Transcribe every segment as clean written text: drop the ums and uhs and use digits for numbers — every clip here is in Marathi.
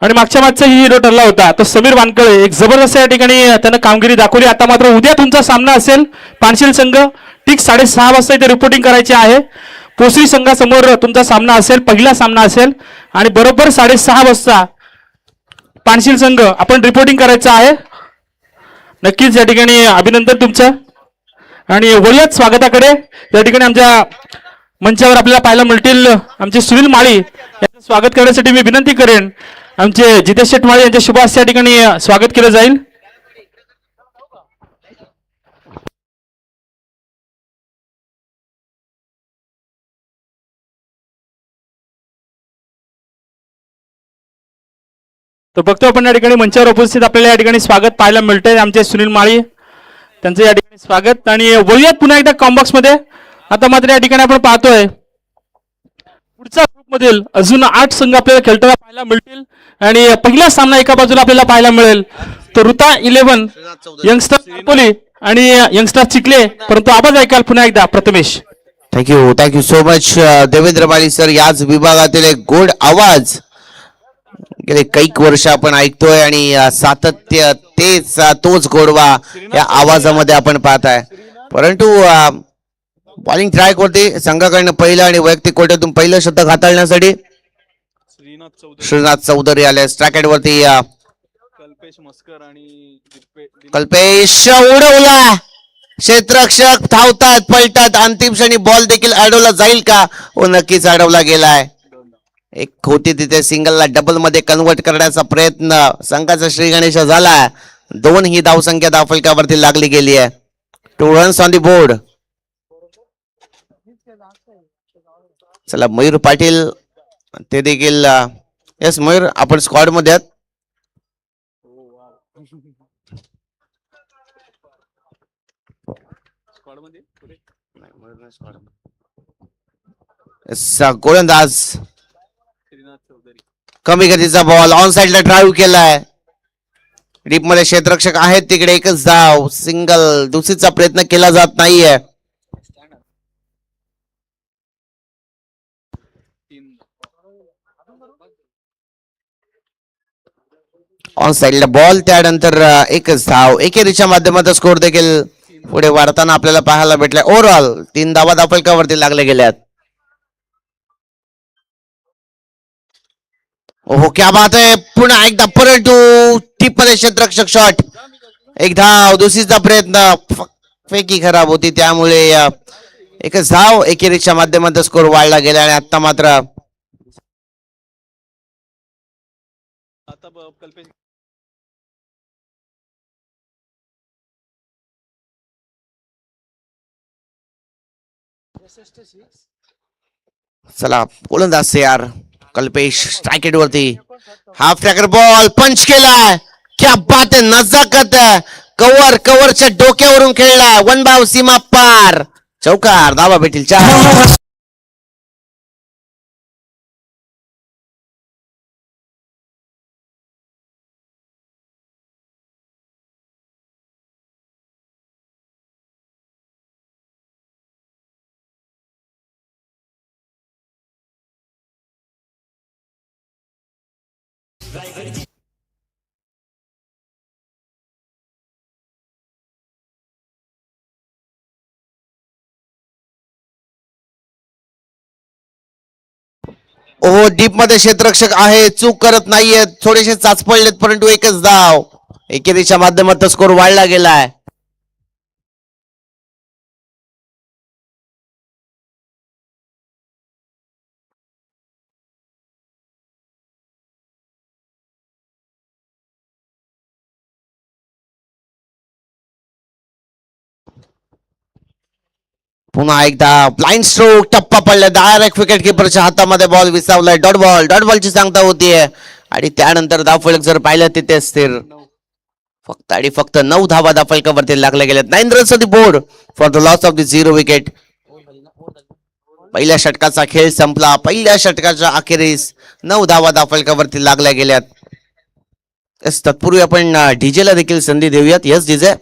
आणि मागचा ही हिरो ठरला होता तो समीर वानकळे. एक जबरदस्त या ठिकाणी त्यानं कामगिरी दाखवली. आता मात्र उद्या तुमचा सामना असेल पानशील संघ. ठीक 6:30 वाजता इथे रिपोर्टिंग करायचे आहे. पोसरी संघासमोर तुमचा सामना असेल, पहिला सामना असेल आणि बरोबर 6:30 वाजता पानशील संघ आपण रिपोर्टिंग करायचं आहे. नक्कीच या ठिकाणी अभिनंदन तुमचं. आणि वळूयात स्वागताकडे. या ठिकाणी आमच्या मंचावर आपल्याला पाहायला मिळतील आमचे सुनील माळी. यांचं स्वागत करण्यासाठी मी विनंती करेन आमचे जितेश शेटमाळे यांच्या शुभ हस्ते या ठिकाणी स्वागत केलं जाईल. तर बघतो आपण या ठिकाणी मंचावर उपस्थित आपल्याला या ठिकाणी स्वागत पाहायला मिळतंय आमचे सुनील माळी, त्यांचं या ठिकाणी स्वागत. आणि वळूयात पुन्हा एकदा कॉम्बॉक्स मध्ये. आता मात्र या ठिकाणी आपण पाहतोय पुढच्या ग्रुप मधील अजून 8 संघ आपल्याला खेळताना पाहायला मिळतील. आणि पहिला सामना एका बाजूला आपल्याला पाहायला मिळेल तो रुता 11 यंगस्टर नापोली आणि यंगस्टर चिखले. परंतु आवाज ऐकाल पुन्हा एकदा Prathamesh. Thank you so much Devendra Mali sir. याच विभागातील एक गोड आवाज गेले कैक वर्ष आपण ऐकतोय आणि सातत्य तोच गोडवा या आवाजामध्ये आपण पाहताय. परंतु बॉलिंग ट्रॅक वरती संघाकडनं पहिलं आणि वैयक्तिक कोट्यातून पहिलं शतक हाताळण्यासाठी श्रीनाथ चौधरी आले. स्ट्रायकेट वरती कल्पेश उडवला. क्षेत्ररक्षक धावतात, पलटात. अंतिम क्षणी बॉल देखील अडवला जाईल का? हो, नक्कीच अडवला गेलाय. एक होती तिथे सिंगलला डबल मध्ये कन्वर्ट करण्याचा प्रयत्न संघाचा श्री गणेश झाला. 2 ही धावसंख्या धावफलकावरती लागली गेली आहे. 2 रन्स ऑन दी बोर्ड. चला मयूर पाटील ते देखील. यस मयूर, आपण स्क्वॉड मध्ये आहात. गोलंदाज कमी गतीचा बॉल ऑन साइडला ड्राईव्ह केलाय. डीप मध्ये क्षेत्ररक्षक आहेत तिकडे. एकच धाव, सिंगल. दुसरीचा प्रयत्न केला जात नाहीये. ऑन साइडला बॉल, त्यानंतर एकच धाव. एकेरीच्या माध्यमातून स्कोर देखील पुढे वाढताना आपल्याला पाहायला भेटलाय. ओव्हरऑल 3 धावा धावफलकावरती लागले गेल्यात. हो, क्या बात आहे. पुन्हा एकदा परंतु टीप मध्ये क्षेत्ररक्षक शॉट. एक धाव. दुसरीचा प्रयत्न फेकी खराब होती, त्यामुळे एकच धाव. एकेरीच्या माध्यमातून स्कोर वाढला गेला. आणि आता मात्र चला गोलंदाज यार कल्पेश स्ट्रायकेट वरती. हाफ ट्रॅकर बॉल पंच केलाय. क्या बात आहे. नजाकत. कव्हरच्या डोक्यावरून खेळलाय. 1 धाव सीमा पार. चौकार. धावा भेटील 4. ओहो, डीप मध्ये क्षेत्ररक्षक आहे, चूक करत नाहीयेत. थोडेसे चाचपडलेत, परंतु एकच धाव. एकेरीच्या माध्यमातून स्कोर वाढला गेलाय. पुन्हा एकदा ब्लाइंड स्ट्रोक. टप्पा पडला. डायरेक्ट विकेट किपरच्या हातामध्ये बॉल विसावलाय. डॉट बॉलची सांगता होतीये. आणि त्यानंतर धावफलक जर पाहिलं तिथे स्थिर. फक्त 9 धावा धावफलकावरती लागल्या गेल्यात. 9 runs on the board for the loss of the 0 wicket. पहिल्या षटकाचा खेळ संपला. पहिल्या षटकाच्या अखेरीस 9 धावा धावफलकावरती लागल्या गेल्यात. तत्पूर्वी आपण डीजेला देखील संधी देऊयात. Yes DJ.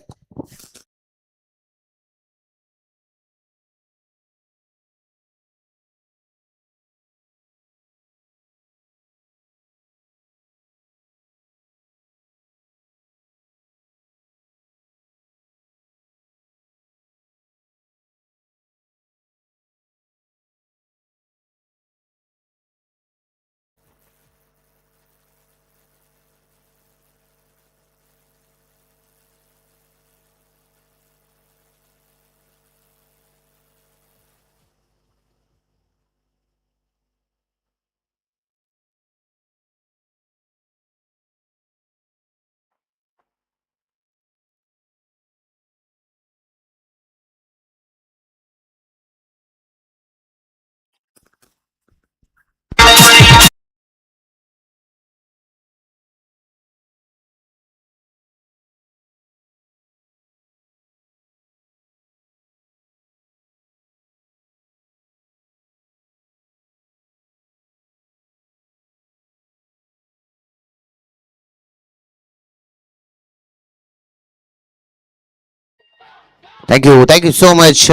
Thank you so much.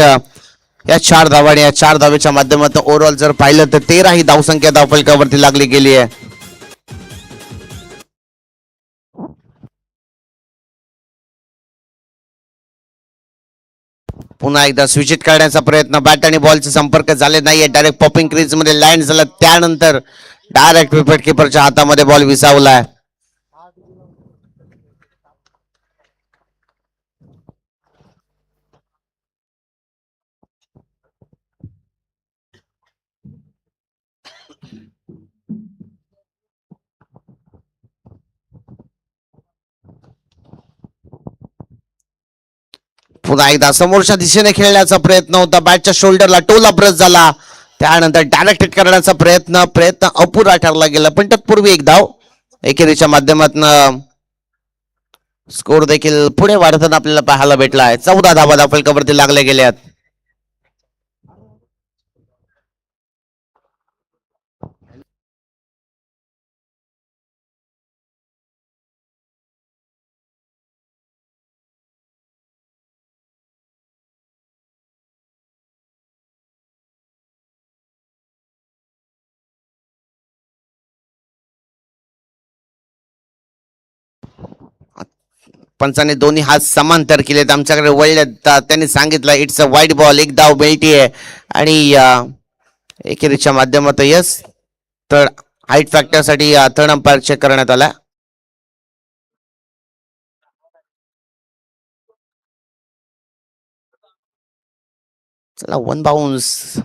या 4 धावा आणि या 4 धावेच्या माध्यमातून ओव्हरऑल जर पाहिलं तर 13 ही धावसंख्या धावफलकावरती लागली गेली आहे. पुन्हा एकदा स्विचिट काढण्याचा प्रयत्न, बॅट आणि बॉलचे संपर्क झाले नाहीये. डायरेक्ट पॉपिंग क्रीज मध्ये लँड झाला, त्यानंतर डायरेक्ट विकेट किपरच्या हातामध्ये बॉल विसावलाय. पुन्हा एकदा समोरच्या दिशेने खेळण्याचा प्रयत्न होता, बॅटच्या शोल्डरला टोला ब्रश झाला, त्यानंतर डायरेक्ट हिट करण्याचा प्रयत्न अपुरा ठरला गेला. पण तत्पूर्वी एक धाव एकेरीच्या माध्यमातून स्कोर देखील पुढे वाढताना आपल्याला पाहायला भेटला आहे. 14 धावा धावफलकावरती लागले गेल्यात. पंचाने दोन्ही हात समांतर केलेत, आमच्याकडे वळले, त्यांनी सांगितलं इट्स अ वाईट बॉल. एक धाव मिळतीये आणि एकेरीच्या माध्यमातून यस तर हाईट फॅक्टर साठी थर्ड अंपायर चेक करण्यात आला. चला 1 बाउन्स.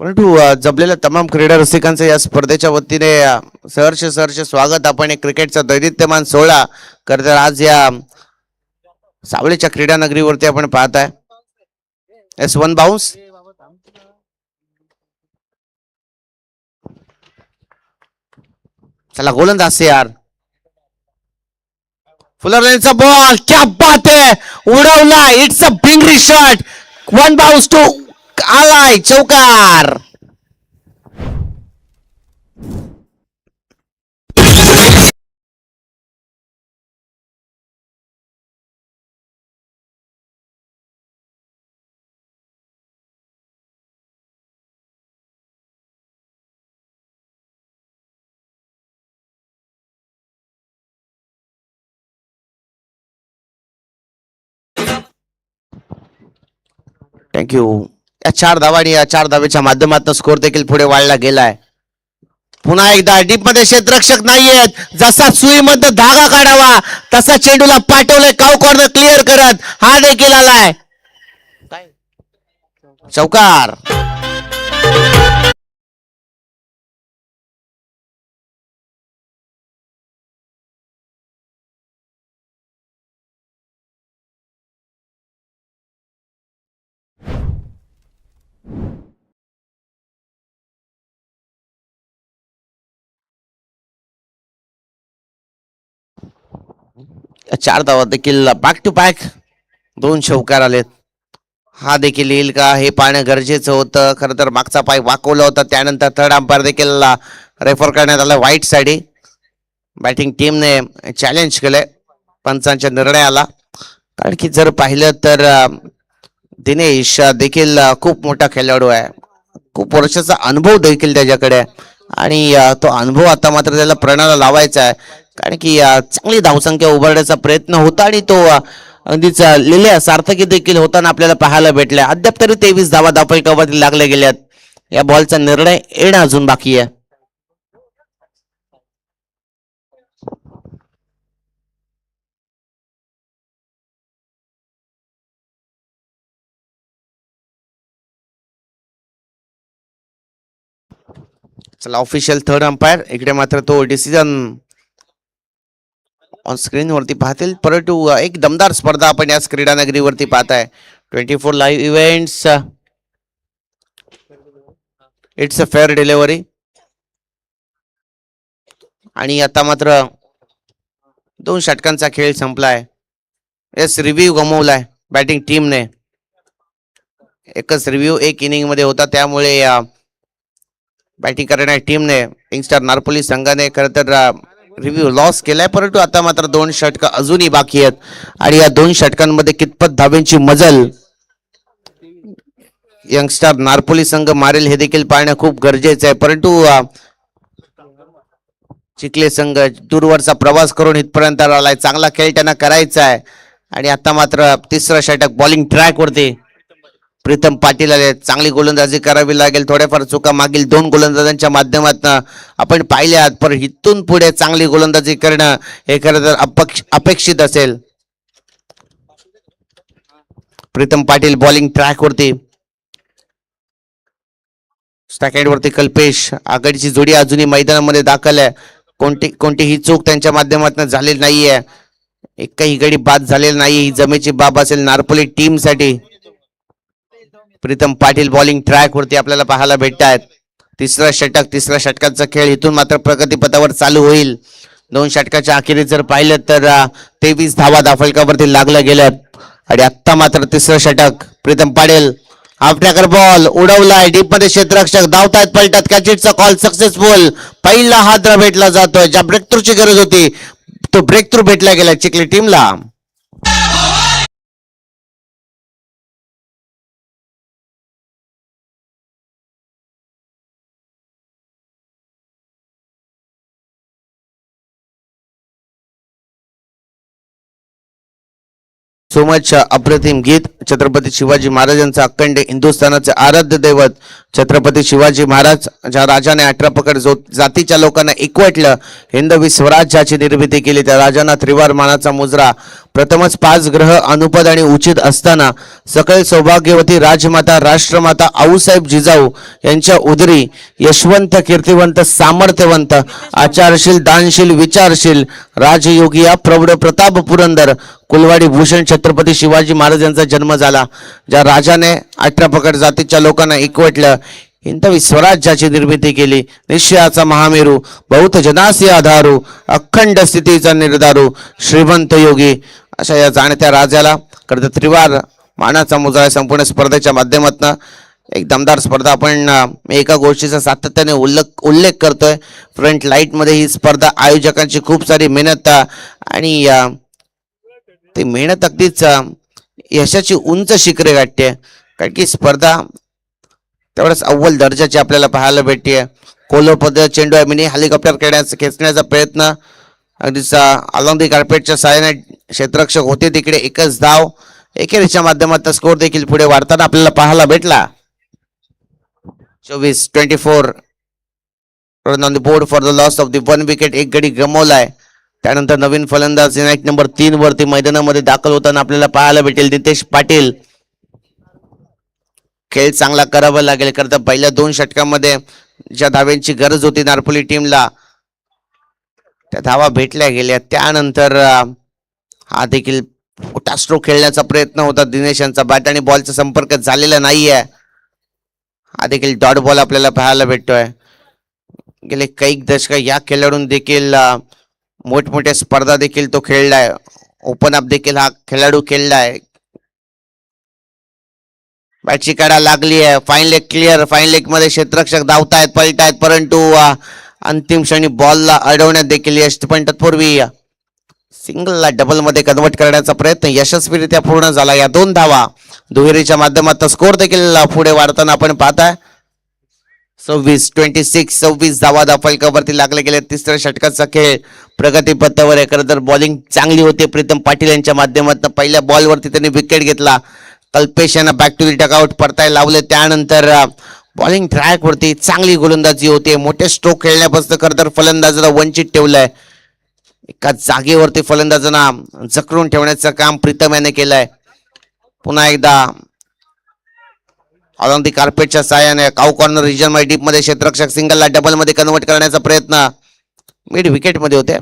परंतु जमलेल्या तमाम क्रीडा रसिकांचं या स्पर्धेच्या वतीने सहर्ष स्वागत. आपण एक क्रिकेटचा दैदिप्यमान सोहळा करत आज या सावळीच्या क्रीडा नगरीवरती आपण पाहताय. एस 1 बाउन्स. चला गोलंदाज यार, फुलरचा बॉल, क्या बात है, उडवला. इट्स अ बिंगरी शॉट. 1 बाउन्स टू आलाय, चौकार. थँक्यू. या 4 धावा आणि या 4 धावेच्या माध्यमातून स्कोर देखील पुढे वाढला गेलाय. पुन्हा एकदा डीप मध्ये क्षेत्ररक्षक नाहीयेत, जसा सुईमध्ये धागा काढावा तसा चेंडूला पाठवलंय, काव कॉर्नर क्लिअर करत हा देखील आलाय, चौकार. या 4 धावा देखील बॅक टू बॅक 2 चौकार आलेत. हा देखील येईल का हे पाहणं गरजेचं होतं. खरं तर मागचा पाय वाकवला होता, त्यानंतर थर्ड अंपायर देखील रेफर करण्यात आला व्हाईट साठी. बॅटिंग टीमने चॅलेंज केलंय पंचांच्या निर्णयाला, कारण की जर पाहिलं तर दिनेश देखील खूप मोठा खेळाडू आहे, खूप वर्षाचा अनुभव देखील त्याच्याकडे आहे आणि तो अनुभव आता मात्र त्याला प्रणाला लावायचा आहे, कारण की चांगली धावसंख्या उभारण्याचा प्रयत्न होता आणि तो अगदीच लिहिल्या सार्थकी देखील होताना आपल्याला पाहायला भेटल्या. अद्याप तरी 23 धावा धावफलकावरती लागल्या गेल्यात. या बॉलचा निर्णय येणं अजून बाकी आहे. चला ऑफिशियल थर्ड अंपायर इकडे मात्र तो डिसिजन ऑन स्क्रीन वरती पाहतील. परंतु एक दमदार स्पर्धा आपण या क्रीडा नगरीवरती पाहताय. 24 live events, it's a fair delivery. आणि आता मात्र 2 षटकांचा खेळ संपलाय. एस रिव्ह्यू गमवलाय बॅटिंग टीमने. एकच रिव्ह्यू एक इनिंग मध्ये होता, त्यामुळे बॅटिंग करणाऱ्या टीमने यंगस्टर नारपोली संघाने खरं तर रिव्ह्यू लॉस केलाय. परंतु आता मात्र 2 षटकं अजूनही बाकी आहेत आणि या 2 षटकांमध्ये कितपत धाब्यांची मजल यंगस्टर नारपोली संघ मारेल हे देखील पाहणं खूप गरजेचं आहे. परंतु चिखले संघ दूरवरचा प्रवास करून इथपर्यंत आलाय, चांगला खेळ त्यांना करायचा आहे. आणि आता मात्र तिसरं षटक बॉलिंग ट्रॅक वरती प्रीतम पाटील आले, चांगली गोलंदाजी करावी लागेल. थोड्याफार चुका मागील 2 गोलंदाजांच्या माध्यमातून आपण पाहिल्यात, पण इथून पुढे चांगली गोलंदाजी करणं हे खरं तर अपेक्षित असेल. प्रीतम पाटील बॉलिंग ट्रॅक वरती, स्टॅकेट वरती कल्पेश, आघाडीची जोडी अजूनही मैदानामध्ये दाखल आहे. कोणतीही चूक त्यांच्या माध्यमातून झालेली नाहीये, एकही गडी बाद झालेला नाही. ही जमेची बाब असेल नारपोली टीम साठी. प्रीतम पाटील बॉलिंग ट्रॅक वरती आपल्याला पाहायला भेटत आहेत. तिसरा षटकाचा खेळ इथून मात्र प्रगतीपथावर चालू होईल. 2 षटकाच्या अखेरीस जर पाहिलं तर 23 धावा धाफलकावरती लागल्या गेल्यात. आणि आत्ता मात्र तिसरं षटक, प्रीतम पाटील आफ्टर बॉल उडवलाय डीप मध्ये, क्षेत्ररक्षक धावतायत, पलटत, कॅचेटचा कॉल सक्सेसफुल. पहिला हादरा भेटला जातोय, ज्या ब्रेक थ्रूची गरज होती तो ब्रेक थ्रू भेटला गेला चिखली टीमला. सो मच अप्रतिम गीत. छत्रपती शिवाजी महाराजांचं अखंड हिंदुस्थानाचे आराध्य दैवत छत्रपती शिवाजी महाराज, ज्या राजाने 18 पकड जातीच्या लोकांना एकवटलं, हिंदवी स्वराज्याची निर्मिती केली, त्या राजांना त्रिवार मानाचा मुजरा, प्रथमच 5 ग्रह अनुपद आणि उचित असताना सकल सौभाग्यवती राजमाता राष्ट्रमाता आऊसाहेब जिजाऊ यांच्या उदरी यशवंत, कीर्तिवंत, सामर्थ्यवंत, आचारशील, दानशील, विचारशील, राजयोगी प्रौढ प्रताप पुरंदर कुलवाडी भूषण छत्रपती शिवाजी महाराज यांचा जन्म झाला. ज्या राजाने 18 पकड जातीच्या लोकांना एकवटलं, हिंदवी स्वराज्याची निर्मिती केली, निश्चयाचा महामेरू, बहुत जनासी आधारू, अखंड स्थितीचा निर्धारू, श्रीमंत योगी, अशा या जाणत्या राजाला खरं त्रिवार मानाचा मुजरा संपूर्ण स्पर्धेच्या माध्यमातून एक दमदार स्पर्धा. आपण एका गोष्टीचा सातत्याने उल्लेख करतोय, फ्रंट लाईट मध्ये ही स्पर्धा आयोजकांची खूप सारी मेहनत आणि ती मेहनत अगदीच यशाची उंच शिखरे गाठते. कारण की स्पर्धा तेवढंच अव्वल दर्जाची आपल्याला पाहायला भेटते. कोलो पद्धत चेंडू मिनी हेलिकॉप्टर खेचण्याचा प्रयत्न, अगदीच अलॉंग दी कार्पेटच्या साहाय्याने क्षेत्ररक्षक होते तिकडे एकच धाव, एकेरीच्या माध्यमातून स्कोर देखील पुढे वाढताना आपल्याला पाहायला भेटला. 24-24 run on the board for the loss of the 1 wicket. एक गडी गमावलाय. त्यानंतर नवीन फलंदाज युनाइट नंबर 3 वरती मैदानामध्ये दाखल होताना आपल्याला पाहायला भेटेल नितेश पाटील. खेळ चांगला करावा लागेल, करता पहिल्या 2 षटकांमध्ये ज्या धाव्यांची गरज होती नारपोली टीमला त्या धावा भेटल्या गेल्या. त्यानंतर हा देखील मोठा स्ट्रोक खेळण्याचा प्रयत्न होता दिनेश यांचा, बॅट आणि बॉलचा संपर्क झालेला नाहीये. हा देखील डॉट बॉल आपल्याला पाहायला भेटतोय. गेले काही दशक या खेळाडून देखील मोठमोठ्या स्पर्धा देखील तो खेळलाय, ओपन अप देखील हा खेळाडू खेळलाय. बॅटची काढा लागली आहे, fine leg clear. Fine leg मध्ये क्षेत्ररक्षक धावतायत, पलटायत, परंतु अंतिम क्षणी बॉलला अडवण्यात देखील यश. पण तत्पूर्वी सिंगलला डबल मध्ये कन्वर्ट करण्याचा प्रयत्न यशस्वीरित्या पूर्ण झाला. या 2 धावा दुहेरीच्या माध्यमातून स्कोर देखील पुढे वाढताना आपण पाहताय. 26 धावा धाफलकावरती लागले गेले. तिसऱ्या षटकाचा खेळ प्रगतीपथावर आहे. खरं तर बॉलिंग चांगली होती प्रीतम पाटील यांच्या माध्यमातून. पहिल्या बॉलवरती त्यांनी विकेट घेतला. कल्पेश यांना बॅक टू द डगआउट परताय लावले. त्यानंतर बॉलिंग ट्रॅक वरती चांगली गोलंदाजी होते. मोठे स्ट्रोक खेळण्यापासून खरं तर फलंदाजाला वंचित ठेवलंय. एका जागेवरती फलंदाजांना जखडून ठेवण्याचं काम प्रीतम याने केलंय. पुन्हा एकदा ऑन दी कार्पेटच्या साहाय्याने काऊ कॉर्नर रिजन मध्ये डीप मध्ये क्षेत्ररक्षक सिंगलला डबल मध्ये कन्वर्ट करण्याचा प्रयत्न मिड विकेट मध्ये होते.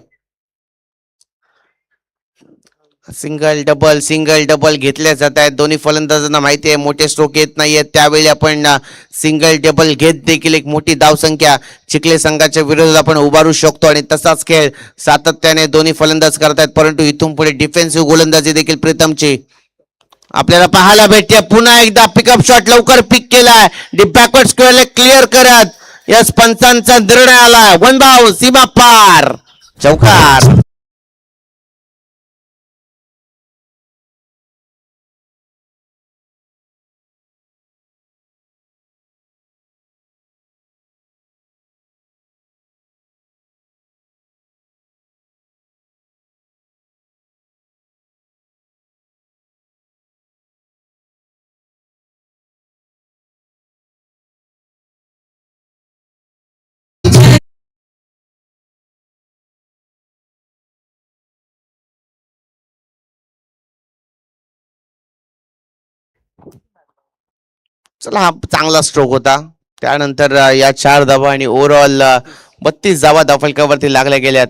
सिंगल डबल घेतले जात आहेत. दोन्ही फलंदाजांना माहिती आहे मोठे स्ट्रोक येत नाहीयेत, त्यावेळी आपण सिंगल डबल घेत देखील एक मोठी धावसंख्या चिखले संघाच्या विरोधात आपण उभारू शकतो. आणि तसाच खेळ सातत्याने दोन्ही फलंदाज करतायत, परंतु इथून पुढे डिफेन्सिव्ह गोलंदाजी देखील प्रीतमची. आपल्याला पाहायला भेटते पुन्हा एकदा पिकअप शॉट लवकर पिक केलाय डीप बॅकवर्ड स्क्वेअरला क्लिअर करत यस पंचांचा निर्णय आलाय वन बाउ सीमा पार चौकार. चला हा चांगला स्ट्रोक होता. त्यानंतर या 4 धावा आणि ओव्हरऑल 32 धावा धावफलकावरती लागल्या गेल्यात.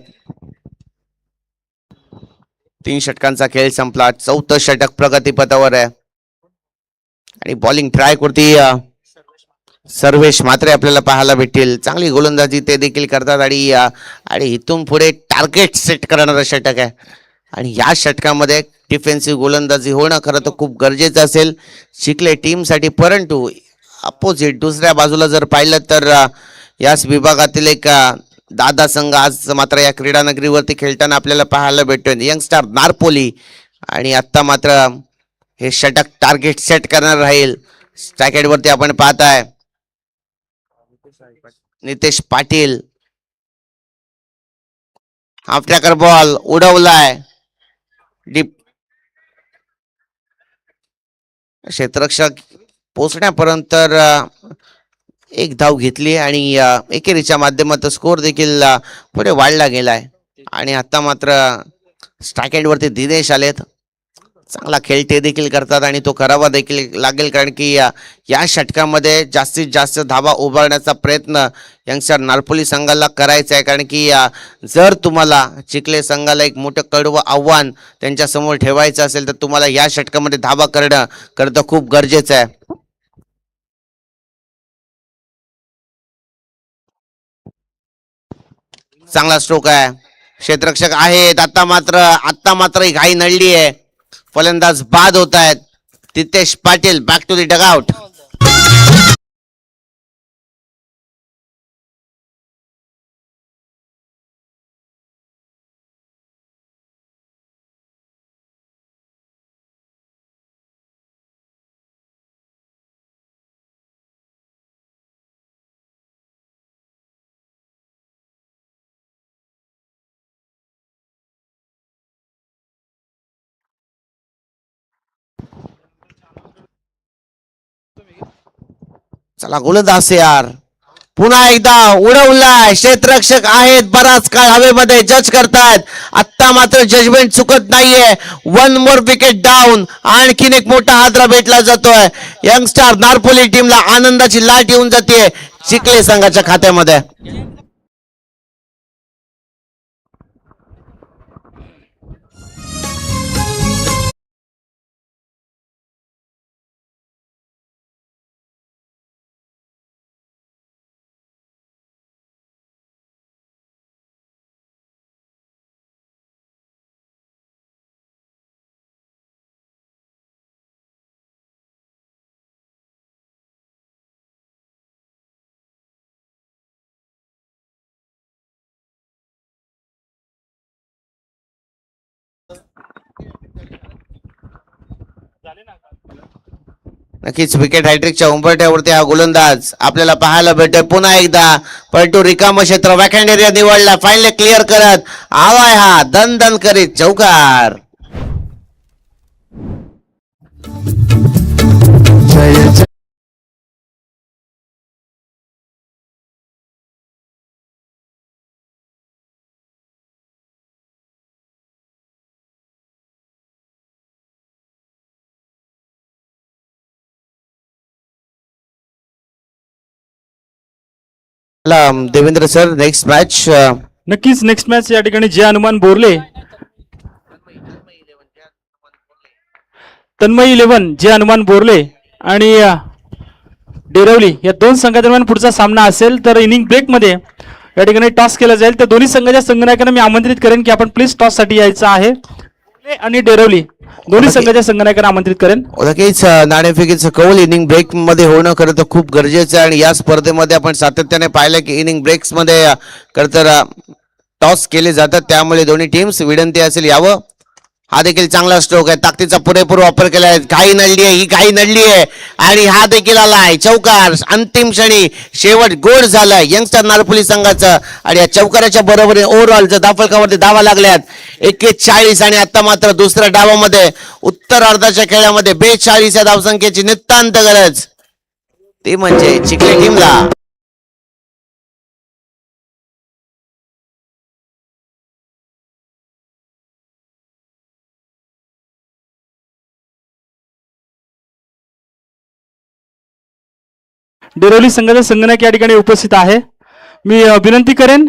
3 षटकांचा खेळ संपला. 4थं षटक प्रगतीपथावर आहे आणि बॉलिंग ट्राय करती सर्वेश मात्रे आपल्याला पाहायला भेटतील. चांगली गोलंदाजी ते देखील करतात आणि इथून पुढे टार्गेट सेट करणारं षटक आहे आणि या षटकामध्ये डिफेन्सिव्ह गोलंदाजी होणं खरं तर खूप गरजेचं असेल चिखले टीमसाठी. परंतु अपोजिट दुसऱ्या बाजूला जर पाहिलं तर याच विभागातील एक दादा संघ आज मात्र या क्रीडा नगरीवरती खेळताना आपल्याला पाहायला भेटतोय यंगस्टार नारपोली आणि आत्ता मात्र हे षटक टार्गेट सेट करणार राहील. स्ट्रायकेटवरती आपण पाहताय Nitesh Patil half tracker ball उडवलाय डीप क्षेत्ररक्षक पोचण्यापर्यंत एक धाव घेतली आणि एकेरीच्या माध्यमातून स्कोर देखील पुढे वाढला गेलाय आणि आता मात्र स्ट्रायकेटवरती दिनेश आलेत. चांगला खेळ ते देखील करतात आणि तो करावा देखील लागेल कारण की या षटकामध्ये जास्तीत जास्त धावा उभारण्याचा प्रयत्न यंगस्टर नारपोली संघाला करायचा आहे कारण की जर तुम्हाला चिखले संघाला एक मोठं कडवं आव्हान त्यांच्या समोर ठेवायचं असेल तर तुम्हाला या षटकामध्ये धावा करणं खूप गरजेचं आहे. चांगला स्ट्रोक आहे. क्षेत्ररक्षक आहेत आता मात्र ही घाई नळली आहे. फलंदाज बाद होत आहेत. Nitesh Patil back to the dugout. चला गोलंदाज यार पुन्हा एकदा उडवलाय. क्षेत्ररक्षक आहेत बराच काळ हवेमध्ये जज करतायत. आत्ता मात्र जजमेंट चुकत नाहीये. 1 मोर विकेट डाऊन. आणखीन एक मोठा हादरा भेटला जातोय. यंगस्टार नारपोली टीमला आनंदाची लाट येऊन जाते चिखले संघाच्या खात्यामध्ये. नक्कीच विकेट हॅट्रिकच्या उंबरठ्यावरती हा गोलंदाज आपल्याला पाहायला भेटतोय पुन्हा एकदा. परंतु रिकाम क्षेत्र वॅकंड एरिया निवडला. फायनली क्लिअर करत आवाय हा दन दन करीत चौकार. Devendra sir next match. नक्कीच नेक्स्ट मॅच या ठिकाणी जे हनुमान बोरले तन्मय 11 जे हनुमान बोरले आणि डेरवली या दोन संघादरम्यान पुढचा सामना असेल तर इनिंग ब्रेक मध्ये या ठिकाणी टॉस केला जाईल. तर दोन्ही संघाच्या संघनायकांना मी आमंत्रित करेन की आपण प्लीज टॉस साठी यायचं आहे. आणि डेरवली दोन्ही संघाच्या संघनायकांना आमंत्रित करेन. नक्कीच नाणेफेकीचं कौल इनिंग ब्रेक मध्ये होणं खरं तर खूप गरजेचं आहे आणि या स्पर्धेमध्ये आपण सातत्याने पाहिलं की इनिंग ब्रेक्स मध्ये खरं तर टॉस केले जातात, त्यामुळे दोन्ही टीम्स विनंती असेल यावं. हा देखील चांगला स्ट्रोक आहे, ताकदीचा पुरेपूर वापर केलाय, काही नडली आहे, ही काही नडली आहे आणि हा देखील आलाय चौकार. अंतिम क्षणी शेवट गोड झालाय यंगस्टर नारपुली संघाचं आणि या चौकाराच्या बरोबरीने ओव्हरऑल जर धावफलकावरती धावा लागल्यात 41 आणि आता मात्र दुसऱ्या डावामध्ये उत्तर अर्धाच्या खेळामध्ये 42 या धावसंख्येची नितांत गरज, ती म्हणजे चिखली टीमला. डेरवली संघाचा संघनायक या ठिकाणी उपस्थित आहे. मी विनंती करेन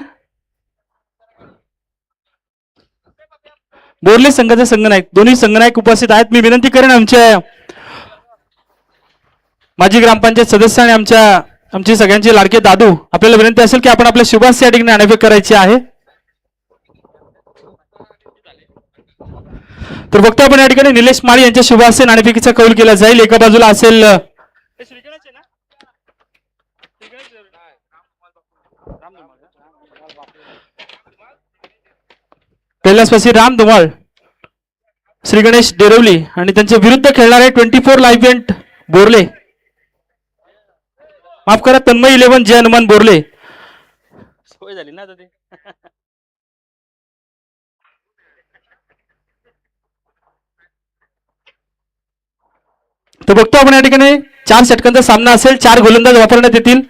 बोर्ले संघाचे संघनायक दोन्ही संघनायक उपस्थित आहेत. मी विनंती करेन आमच्या माजी ग्रामपंचायत सदस्य आणि आमचे सगळ्यांचे लाडके दादू, आपल्याला विनंती असेल की आपण आपल्या शुभास या ठिकाणी नाणेफेक करायची आहे. तर बघतो आपण या ठिकाणी निलेश माळी यांच्या शुभास नाणेफेकीचा कौल केला जाईल. एका बाजूला असेल कैलासवासी राम धुमाळ, श्री गणेश डेरवली आणि त्यांच्या विरुद्ध खेळणारे 24 लाईव्ह इव्हेंट बोरले, माफ करा तन्मय 11 जय हनुमान बोरले. सोय झाली ना ते. तर बघतो आपण या ठिकाणी 4 षटकांचा सामना असेल, 4 गोलंदाज वापरण्यात येतील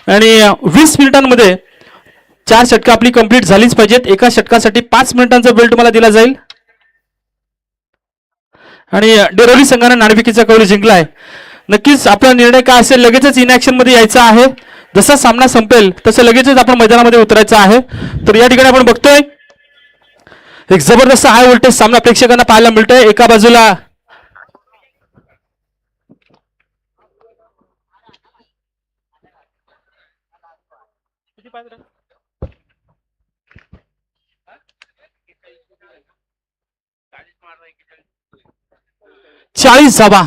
आणि 20 मिनिटांमध्ये 4 षटकं आपली कंप्लीट झालीच पाहिजेत. एका षटकासाठी 5 मिनिटांचा बेल्ट तुम्हाला दिला जाईल आणि डेरोली संघाने नाणेफेकीचा कौल जिंकलाय. नक्कीच आपला निर्णय काय असेल, लगेचच इनॅक्शन मध्ये यायचा आहे. जसा सामना संपेल तसं लगेचच आपण मैदानामध्ये उतरायचं आहे. तर या ठिकाणी आपण बघतोय एक जबरदस्त हाय व्होल्टेज सामना प्रेक्षकांना पाहायला मिळतोय. एका बाजूला चाळीस धावा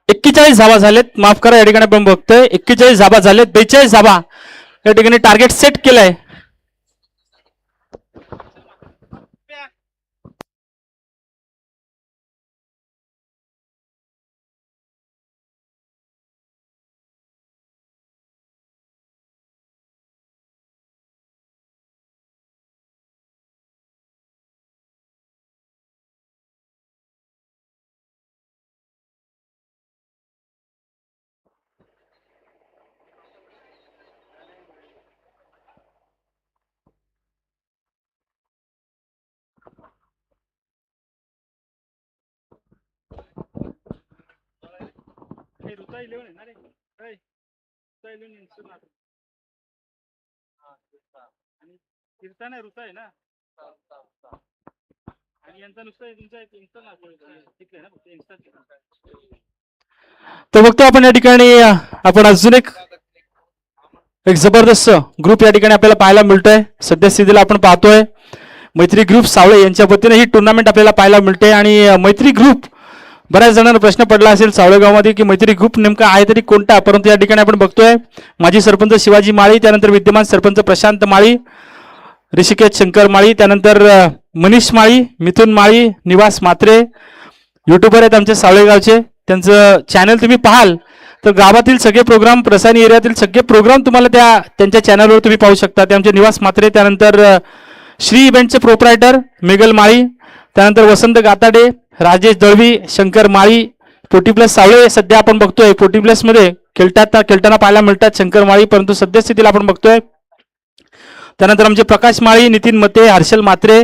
41 धावा झालेत, माफ करा या ठिकाणी आपण बघतोय 41 धावा झालेत. 42 धावा या ठिकाणी टार्गेट सेट केलंय. तर बघतो आपण या ठिकाणी आपण अजून एक जबरदस्त ग्रुप या ठिकाणी आपल्याला पाहायला मिळतोय. सध्या स्थितीला आपण पाहतोय मैत्री ग्रुप सावळे यांच्या वतीने ही टुर्नामेंट आपल्याला पाहायला मिळते आणि मैत्री ग्रुप बऱ्याच जणांना प्रश्न पडला असेल सावळेगावमध्ये की मैत्री ग्रुप नेमका आहे तरी कोणता, परंतु या ठिकाणी आपण बघतोय माजी सरपंच शिवाजी माळी, त्यानंतर विद्यमान सरपंच प्रशांत माळी, ऋषिकेश शंकर माळी, त्यानंतर मनीष माळी, मिथुन माळी, निवास मात्रे युट्यूबर आहेत आमचे सावळेगावचे. त्यांचं चॅनल तुम्ही पाहाल तर गावातील सगळे प्रोग्राम, प्रसानी एरियातील सगळे प्रोग्राम तुम्हाला त्यांच्या चॅनलवर तुम्ही पाहू शकता. ते आमचे निवास मात्रे, त्यानंतर श्री इव्हेंटचे प्रोप्रायटर मेगल माळी, त्यानंतर वसंत गाताडे, राजेश दळवी, शंकर माळी, 40+ सावळे सध्या आपण बघतोय 40+ मध्ये खेळताना पाहायला मिळतात शंकर माळी, परंतु सद्यस्थितीला आपण बघतोय. त्यानंतर आमचे प्रकाश माळी, नितीन मते, हर्षल मात्रे,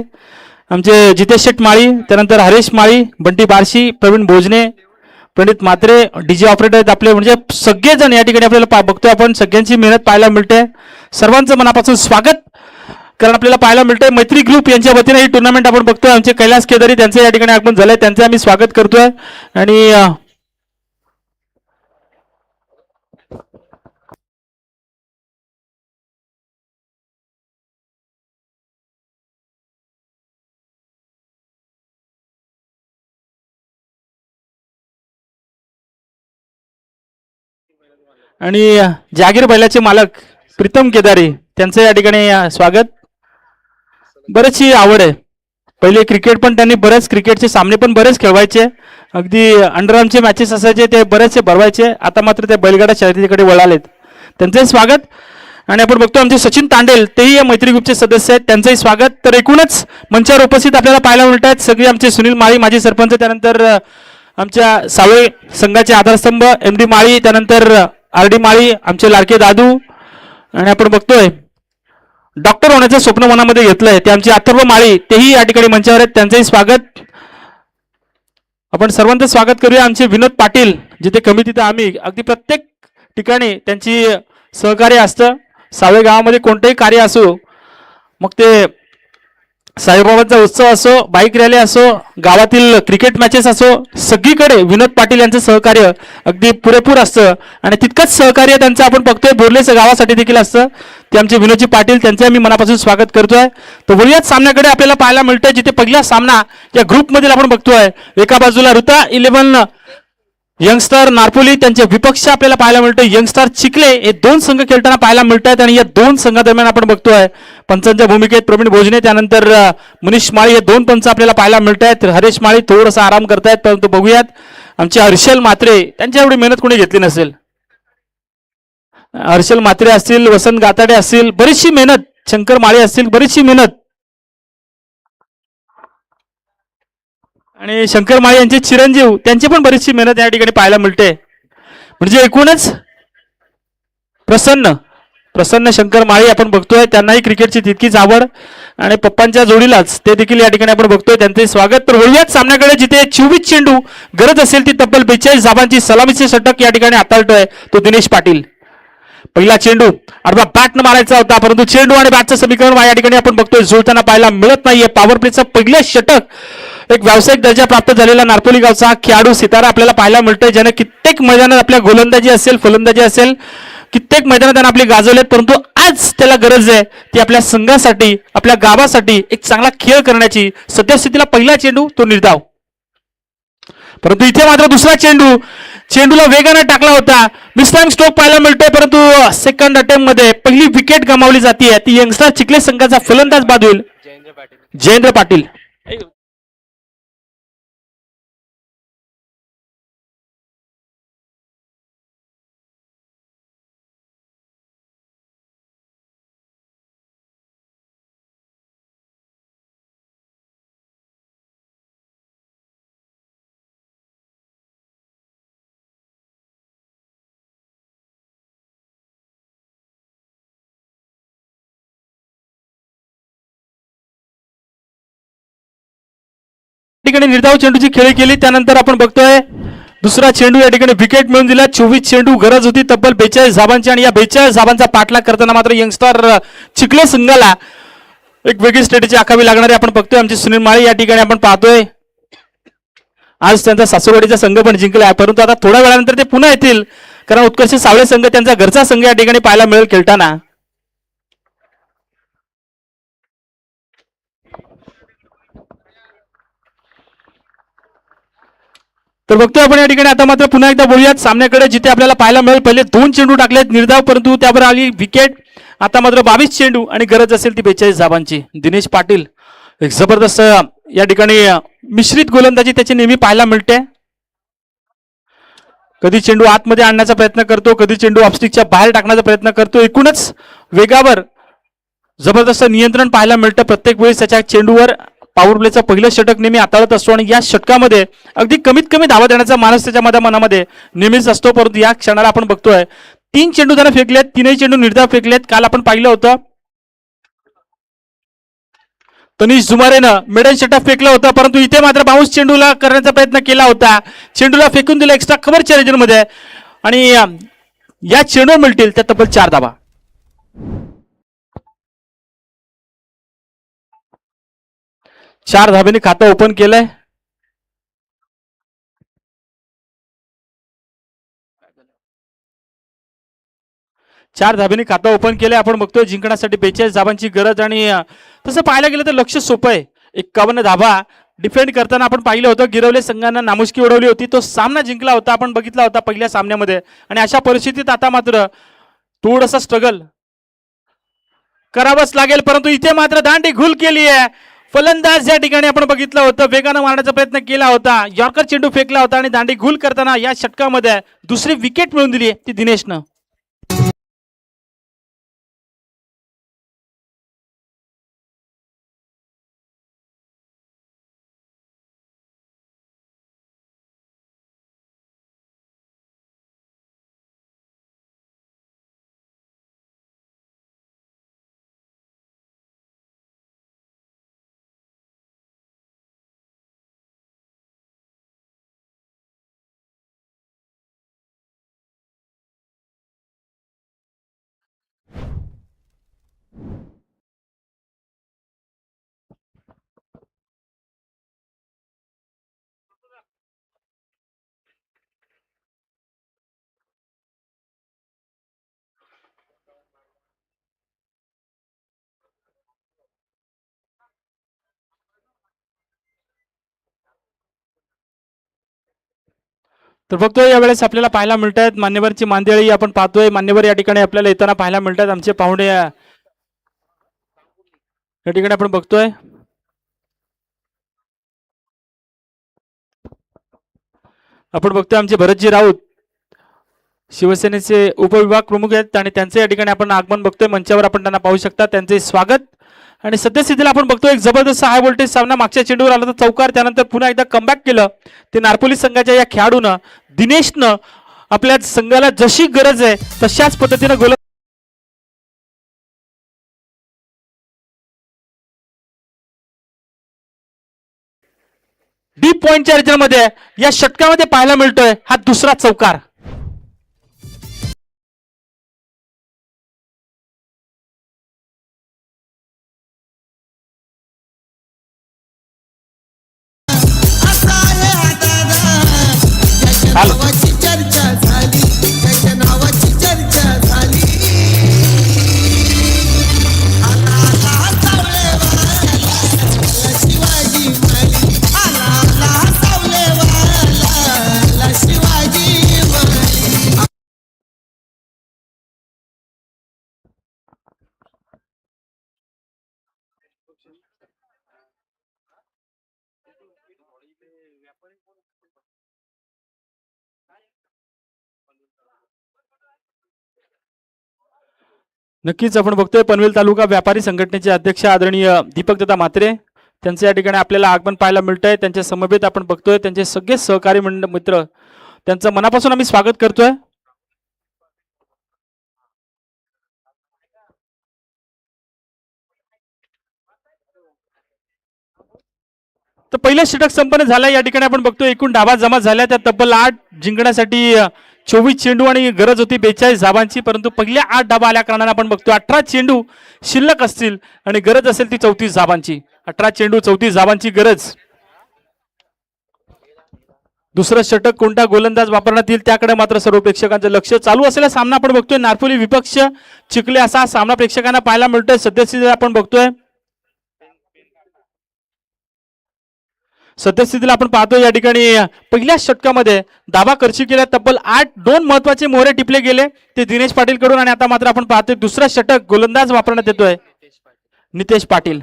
आमचे जितेश शेट माळी, त्यानंतर हरेश माळी, बंटी बारशी, प्रवीण भोजने, प्रणित मात्रे, डीजे ऑपरेटर आहेत आपले. म्हणजे सगळेजण या ठिकाणी आपल्याला बघतोय आपण, सगळ्यांची मेहनत पाहायला मिळते. सर्वांचं मनापासून स्वागत कारण आपल्याला पाहायला मिळतंय मैत्री ग्रुप यांच्या वतीने ही टुर्नामेंट आपण बघतोय. आमचे कैलास केदारी त्यांचं या ठिकाणी आगमन झालंय, त्यांचं आम्ही स्वागत करतोय आणि आणि जागीर बैलाचे मालक प्रीतम केदारी त्यांचं या ठिकाणी स्वागत. बरीचशी आवड आहे. पहिले क्रिकेट पण त्यांनी बरेच क्रिकेटचे सामने पण बरेच खेळवायचे. अगदी अंडरआर्मचे मॅचेस असायचे ते बरेचसे भरवायचे. आता मात्र ते बैलगाडा शर्यतीकडे वळालेत. त्यांचंही स्वागत. आणि आपण बघतो आमचे सचिन तांडेल तेही या मैत्री ग्रुपचे सदस्य आहेत. त्यांचंही स्वागत. तर एकूणच मंचावर उपस्थित आपल्याला पाहायला मिळत आहेत सगळे आमचे सुनील माळी माजी सरपंच, त्यानंतर आमच्या सावळे संघाचे आधारस्तंभ एम डी माळी, त्यानंतर आर डी माळी, आमचे लाडके दादू. आणि आपण बघतोय डॉक्टर होण्याचं स्वप्न मनामध्ये घेतलंय ते आमचे अथर्व माळी, तेही या ठिकाणी मंचावर आहेत. त्यांचंही स्वागत. आपण सर्वांचं स्वागत करूया. आमचे विनोद पाटील जिथे कमी तिथे आम्ही, अगदी प्रत्येक ठिकाणी त्यांची सहकार्य असतं. सावे गावामध्ये कोणतेही कार्य असो, मग ते साईबाबांचा उत्सव असो, बाईक रॅली असो, गावातील क्रिकेट मॅचेस असो, सगळीकडे विनोद पाटील यांचं सहकार्य अगदी पुरेपूर असतं. आणि तितकंच सहकार्य त्यांचं आपण बघतोय बोर्लेस गावासाठी देखील असतं. ते आमचे विनोदजी पाटील, त्यांचं मी मनापासून स्वागत करतोय. तर वळूयाच सामन्याकडे. आपल्याला पाहायला मिळतंय जिथे पहिला सामना या ग्रुपमधील आपण बघतोय. एका बाजूला ऋता 11 यंगस्टर नारपोली, त्यांचे विपक्ष आपल्याला पाहायला मिळतं यंगस्टर चिखले. हे दोन संघ खेळताना पाहायला मिळत आहेत. आणि या दोन संघादरम्यान आपण बघतोय पंचांच्या भूमिकेत प्रवीण भोजने, त्यानंतर मनीष माळी, हे दोन पंच आपल्याला पाहायला मिळत आहेत. हरेश माळी थोडासा आराम करतायत, परंतु बघूयात आमचे हर्षल म्हात्रे, त्यांच्या एवढी मेहनत कोणी घेतली नसेल. हर्षल म्हात्रे असतील, वसंत गाताडे असतील, बरीचशी मेहनत, शंकर माळी असतील, बरीचशी मेहनत. आणि शंकर माळी यांचे चिरंजीव, त्यांची पण बरीचशी मेहनत या ठिकाणी पाहायला मिळते. म्हणजे एकूणच प्रसन्न शंकर माळी आपण बघतोय, त्यांनाही क्रिकेटची तितकीच आवड. आणि पप्पांच्या जोडीलाच ते देखील या ठिकाणी आपण बघतोय, त्यांचे स्वागत. तर वळूयात सामन्याकडे जिथे 24 चेंडू गरज असेल ती तब्बल 42 धावांची सलामीचे षटक या ठिकाणी हाताळतोय तो दिनेश पाटील. पहिला चेंडू अर्थात बॅटनं मारायचा होता, परंतु चेंडू आणि बॅटचं समीकरण या ठिकाणी आपण बघतोय जुळताना पाहायला मिळत नाहीये. पॉवर प्लेचं पहिलं षटक एक व्यावसायिक दर्जा प्राप्त झालेला नारपोली गावचा खेळाडू सितारा आपल्याला पाहायला मिळतोय, ज्याने कित्येक मैदानात आपल्या गोलंदाजी असेल, फलंदाजी असेल, कित्येक मैदानात त्यानं आपली गाजवलेत. परंतु आज त्याला गरज आहे ती आपल्या संघासाठी, आपल्या गावासाठी एक चांगला खेळ करण्याची. सद्यस्थितीला पहिला चेंडू तो निर्धाव, परंतु इथे मात्र दुसरा चेंडूला वेगाने टाकला होता. मिसटाइम स्ट्रोक पाहायला मिळतोय, परंतु सेकंड अटेम्प्ट मध्ये पहिली विकेट गमावली जाते. ती यंगस्टर चिखले संघाचा फलंदाज बाद होईल जयेंद्र पाटील. ठिकाणी निर्धाव चेंडूची खेळी केली, त्यानंतर आपण बघतोय दुसरा चेंडू या ठिकाणी विकेट मिळून दिला. 24 चेंडू गरज होती तब्बल 42 धावांची. आणि या 42 धावांचा पाठलाग करताना मात्र यंगस्टर चिखले संघाला एक वेगळी स्ट्रॅटेजी आखावी लागणारी आपण बघतोय. आमचे सुनील माळी या ठिकाणी आपण पाहतोय आज त्यांचा सासूरवाडीचा संघ पण जिंकला आहे, परंतु आता थोड्या वेळानंतर ते पुन्हा येतील, कारण उत्कर्ष सावळे संघ त्यांचा घरचा संघ या ठिकाणी पाहायला मिळेल खेळताना. तर बघतोय आपण या ठिकाणी. आता मात्र पुन्हा एकदा बोलूयात सामन्याकडे जिथे आपल्याला पाहायला मिळेल पहिले 2 चेंडू टाकलेत निर्धाव, परंतु त्यावर आली विकेट. आता मात्र 22 चेंडू आणि गरज असेल ती 42 धावांची. दिनेश पाटील एक जबरदस्त या ठिकाणी मिश्रित गोलंदाजी त्याची नेहमी पाहायला मिळते. कधी चेंडू आतमध्ये आणण्याचा प्रयत्न करतो, कधी चेंडू ऑफस्टिकच्या बाहेर टाकण्याचा प्रयत्न करतो. एकूणच वेगावर जबरदस्त नियंत्रण पाहायला मिळतं प्रत्येक वेळेस त्याच्या चेंडूवर. पॉवर प्लेचं पहिलं षटक नेहमी हाताळत असतो आणि या षटकामध्ये अगदी कमीत कमी धावा देण्याचा मानस त्याच्या मनामध्ये नेहमीच असतो. परंतु या क्षणाला आपण बघतोय 3 चेंडू त्याने फेकलेत, 3ही चेंडू निर्धाव फेकलेत. काल आपण पाहिलं होतं तनिष जुमारेनं मिडल षटक फेकलं होतं, परंतु इथे मात्र बाउन्स चेंडूला करण्याचा प्रयत्न केला होता. चेंडूला फेकून दिला एक्स्ट्रा कव्हरच्या रिजनमध्ये आणि या चेंडूवर मिळतील त्या तब्बल 4 धावा. 4 धाब्याने खातं ओपन केलंय. चार धाब्याने खातं ओपन केलंय. आपण बघतोय जिंकण्यासाठी 42 धाबांची गरज. आणि तसं पाहायला गेलं तर लक्ष सोपं आहे. 51 धाबा डिफेंड करताना आपण पाहिलं होतं. गिरवले संघानं नामुष्की उडवली होती. तो सामना जिंकला होता, आपण बघितला होता पहिल्या सामन्यामध्ये. आणि अशा परिस्थितीत आता मात्र थोडंसं स्ट्रगल करावंच लागेल, परंतु इथे मात्र दांडी घुल केली आहे. फलंदाज या ठिकाणी आपण बघितलं होतं वेगानं मारण्याचा प्रयत्न केला होता, यॉर्कर चेंडू फेकला होता आणि दांडी घुल करताना या षटकामध्ये दुसरी विकेट मिळवून दिली ती दिनेशनं. तर बघतोय यावेळेस आपल्याला पाहायला मिळत आहेत मान्यवरची मांदेळी आपण पाहतोय. मान्यवर या ठिकाणी आपल्याला येताना पाहायला मिळतात. आमचे पाहुणे या ठिकाणी आपण बघतोय. आपण बघतोय आमचे भरतजी राऊत शिवसेनेचे उपविभाग प्रमुख आहेत आणि त्यांचे या ठिकाणी आपण आगमन बघतोय. मंचावर आपण त्यांना पाहू शकता. त्यांचे स्वागत. आणि सद्यस्थितीला आपण बघतोय एक जबरदस्त हाय व्होल्टेज सामना. मागच्या चेंडूवर आला तर चौकार, त्यानंतर पुन्हा एकदा कमबॅक केलं ते नारपोली संघाच्या या खेळाडूनं दिनेशनं. आपल्या संघाला जशी गरज आहे तशाच पद्धतीनं गोल डीप पॉइंटच्या रिजनमध्ये या षटकामध्ये पाहायला मिळतोय हा दुसरा चौकार. चर्चा झाली, त्याच्या नावाची चर्चा झाली. आला सावलेवाला शिवाजी माली, आला सावलेवाला शिवाजी माली. नक्कीच आपण बघतोय पनवेल तालुका व्यापारी संघटनेचे अध्यक्ष आदरणीय दीपक दादा म्हात्रे त्यांचे या ठिकाणी आपल्याला आगमन पाहायला मिळतंय. त्यांच्या समवेत आपण बघतोय त्यांचे सगळे सहकारी मित्र, त्यांचं मनापासून आम्ही स्वागत करतोय. तर पहिलं षटक संपन्न झालं. या ठिकाणी आपण बघतोय एकूण धावा जमा झाल्या त्या तब्बल 8 जिंकण्यासाठी 24 चेंडू आणि गरज होती 42 धावांची, परंतु पहिल्या 8 धावा आल्या कारणाने आपण बघतोय 18 चेंडू शिल्लक असतील आणि गरज असेल ती 34 धावांची. 18 चेंडू 34 धावांची गरज. दुसरं षटक कोणता गोलंदाज वापरण्यात येईल त्याकडे मात्र सर्व प्रेक्षकांचं लक्ष. चालू असलेला सामना आपण बघतोय नारपोली विपक्ष चिखले असा सामना प्रेक्षकांना पाहायला मिळतोय. सद्यस्थितीला आपण बघतोय सद्यस्थितीला आपण पाहतो या ठिकाणी पहिल्या षटकामध्ये धावा खर्ची केल्या तब्बल 8. 2 महत्वाचे मोहरे टिपले गेले ते दिनेश पाटील कडून आणि आता मात्र आपण पाहतोय दुसरा षटक गोलंदाज वापरण्यात येतोय नितेश पाटील.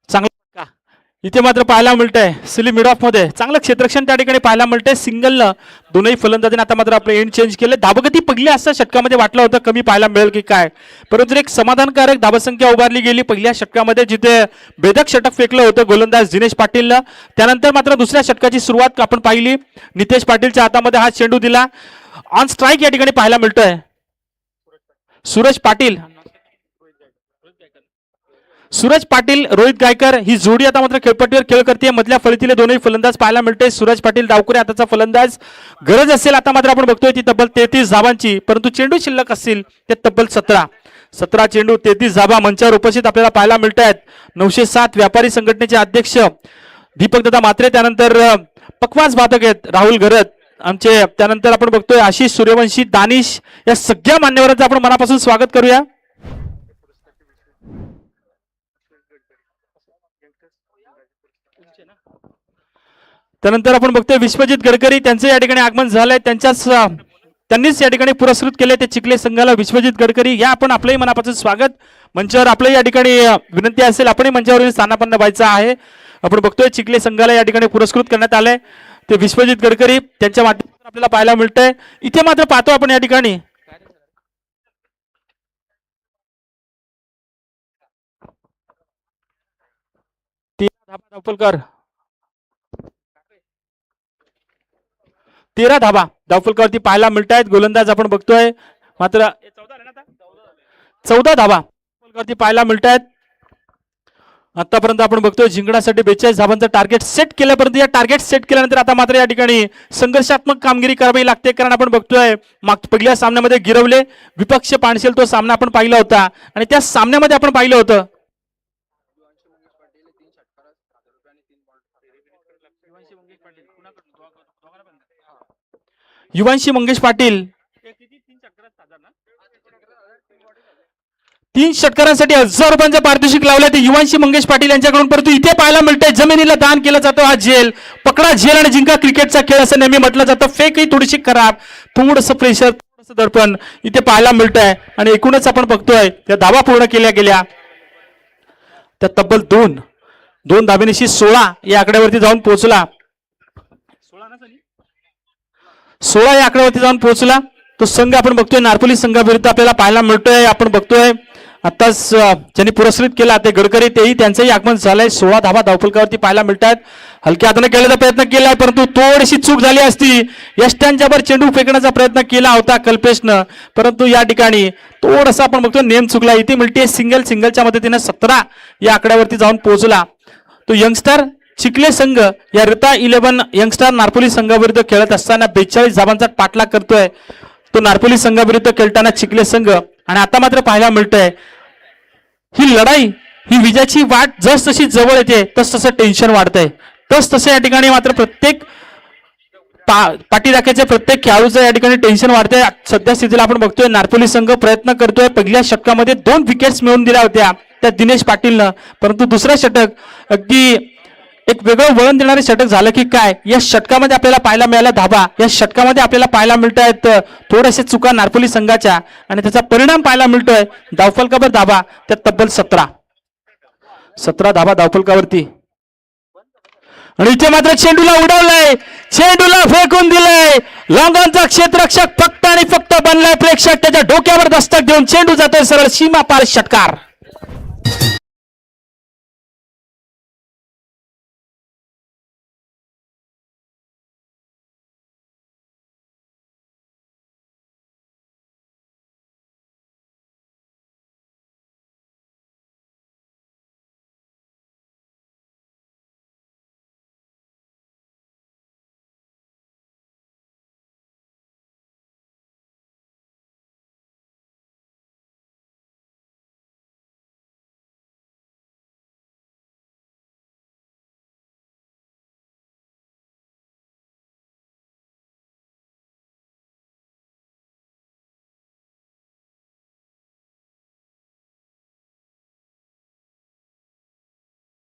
चांगला इथे मात्र पाहायला मिळतंय सिली मिड ऑफ मध्ये चांगलं क्षेत्ररक्षण त्या ठिकाणी पाहायला मिळतंय. सिंगल दोनही फलंदाजांनी आता मात्र आपले एंड चेंज केले. धाबगती पहिल्या असं षटकामध्ये वाटलं होतं कमी पाहायला मिळेल की काय, परंतु एक समाधानकारक धावसंख्या उभारली गेली पहिल्या षटकामध्ये जिथे भेदक षटक फेकलं होतं गोलंदाज दिनेश पाटीलला. त्यानंतर मात्र दुसऱ्या षटकाची सुरुवात आपण पाहिली. नितेश पाटीलच्या हातामध्ये हा चेंडू दिला. ऑन स्ट्राईक या ठिकाणी पाहायला मिळतोय सूरज पाटील. सूरज पाटील रोहित गायकर ही जोडी आता मात्र खेळपट्टीवर खेळ करते. मधल्या फळीतील दोनही फलंदाज पाहायला मिळते. सूरज पाटील डावकुरे आताचा फलंदाज. गरज असेल आता मात्र आपण बघतोय ती तब्बल 33 धावांची, परंतु चेंडू शिल्लक असतील ते तब्बल 17. 17 चेंडू 33 धाबा. मंचावर उपस्थित आपल्याला पाहायला मिळत आहेत 907 व्यापारी संघटनेचे अध्यक्ष दीपक दादा मात्रे, त्यानंतर पकवाज वादक आहेत राहुल घरत आमचे, त्यानंतर आपण बघतोय आशिष सूर्यवंशी, दानिश, या सगळ्या मान्यवरांचं आपण मनापासून स्वागत करूया. त्यानंतर आपण बघतोय विश्वजित गडकरी, त्यांचं या ठिकाणी आगमन झालंय. त्यांनीच या ठिकाणी पुरस्कृत केले ते चिखले संघाला. विश्वजित गडकरी या आपण आपलंही मनापासून स्वागत. मंचावर आपलं या ठिकाणी विनंती असेल आपणही मंचावर स्थानापन्न व्हायचं आहे. आपण बघतोय चिखले संघाला या ठिकाणी पुरस्कृत करण्यात आलंय ते विश्वजित गडकरी, त्यांच्या माध्यमातून आपल्याला पाहायला मिळतंय. इथे मात्र पाहतो आपण या ठिकाणी धावफलकर 13 धाबा धावफलकावरती पाहायला मिळत आहेत. गोलंदाज आपण बघतोय मात्र 14 धाबा धावफलकावरती पाहायला मिळत आहेत. आतापर्यंत आपण बघतोय जिंकण्यासाठी 42 धाबांचं टार्गेट सेट केलं, परंतु या टार्गेट सेट केल्यानंतर आता मात्र या ठिकाणी संघर्षात्मक कामगिरी करावी लागते. कारण आपण बघतोय पहिल्या सामन्यामध्ये गिरवले विपक्ष पाणशेल तो सामना आपण पाहिला होता आणि त्या सामन्यामध्ये आपण पाहिलं होतं युवांशी मंगेश पाटील 3 षटकारांसाठी 1000 रुपयांचं पारितोषिक लावलंय ते युवांशी मंगेश पाटील यांच्याकडून. परंतु इथे पाहायला मिळतंय जमिनीला दान केलं जातं. हा झेल पकडा झेल आणि जिंका क्रिकेटचा खेळ असं नेहमी म्हटलं जातं. फेकही थोडीशी खराब, थोडंसं प्रेशर, थोडंसं दडपण इथे पाहायला मिळतंय आणि एकूणच आपण बघतोय त्या धावा पूर्ण केल्या गेल्या त्या तब्बल 2 धाबेनिशी 16 या आकड्यावरती जाऊन पोहोचला. 16 या आकड्यावरती जाऊन पोहोचला तो संघ आपण बघतोय नारपोली संघाविरुद्ध आपल्याला पाहायला मिळतोय. आपण बघतोय आताच ज्यांनी पुरस्कृत केला ते गडकरी, तेही त्यांचंही आगमन झालंय. 16 धाबा धावफलकावरती पाहायला मिळतात. हलक्या हाताने खेळण्याचा प्रयत्न केलाय परंतु थोडीशी चूक झाली असती. यष्ट्यांच्यावर चेंडू फेकण्याचा प्रयत्न केला होता कल्पेशनं, परंतु या ठिकाणी थोडासा आपण बघतोय नेम चुकला. इथे मिळते सिंगलच्या मदतीने 17 या आकड्यावरती जाऊन पोहोचला तो यंगस्टर. चिखले संघ या रिता 11 यंगस्टर नारपोली संघाविरुद्ध खेळत असताना 42 धाबांचा पाठलाग करतोय तो नारपोली संघाविरुद्ध खेळताना चिखले संघ. आणि आता मात्र पाहायला मिळतंय ही लढाई, ही विजयाची वाट जस तशी जवळ येते तस तसं टेन्शन वाढतंय. तस तसं या ठिकाणी मात्र प्रत्येक पाठी राखायचे प्रत्येक खेळाडूचं या ठिकाणी टेन्शन वाढतंय. सध्या स्थितीला आपण बघतोय नारपोली संघ प्रयत्न करतोय. पहिल्या षटकामध्ये 2 विकेट्स मिळवून दिल्या होत्या त्या दिनेश पाटीलनं, परंतु दुसरं षटक अगदी एक वेगळं वळण देणारे षटक झालं की काय. या षटकामध्ये आपल्याला पाहायला मिळाला धाबा, या षटकामध्ये आपल्याला पाहायला मिळत आहेत थोड्याशा चुका नारपोली संघाच्या आणि त्याचा परिणाम पाहायला मिळतोय धावफलकावर धाबा त्या तब्बल 17 धाबा धावफलकावरती. आणि इथे मात्र चेंडूला उडवलंय, चेंडूला फेकून दिलंय. लॉंगॉनचा क्षेत्ररक्षक फक्त आणि फक्त बनलाय प्रेक्षक, त्याच्या डोक्यावर दस्तक देऊन चेंडू जातोय सरळ सीमा पार षटकार.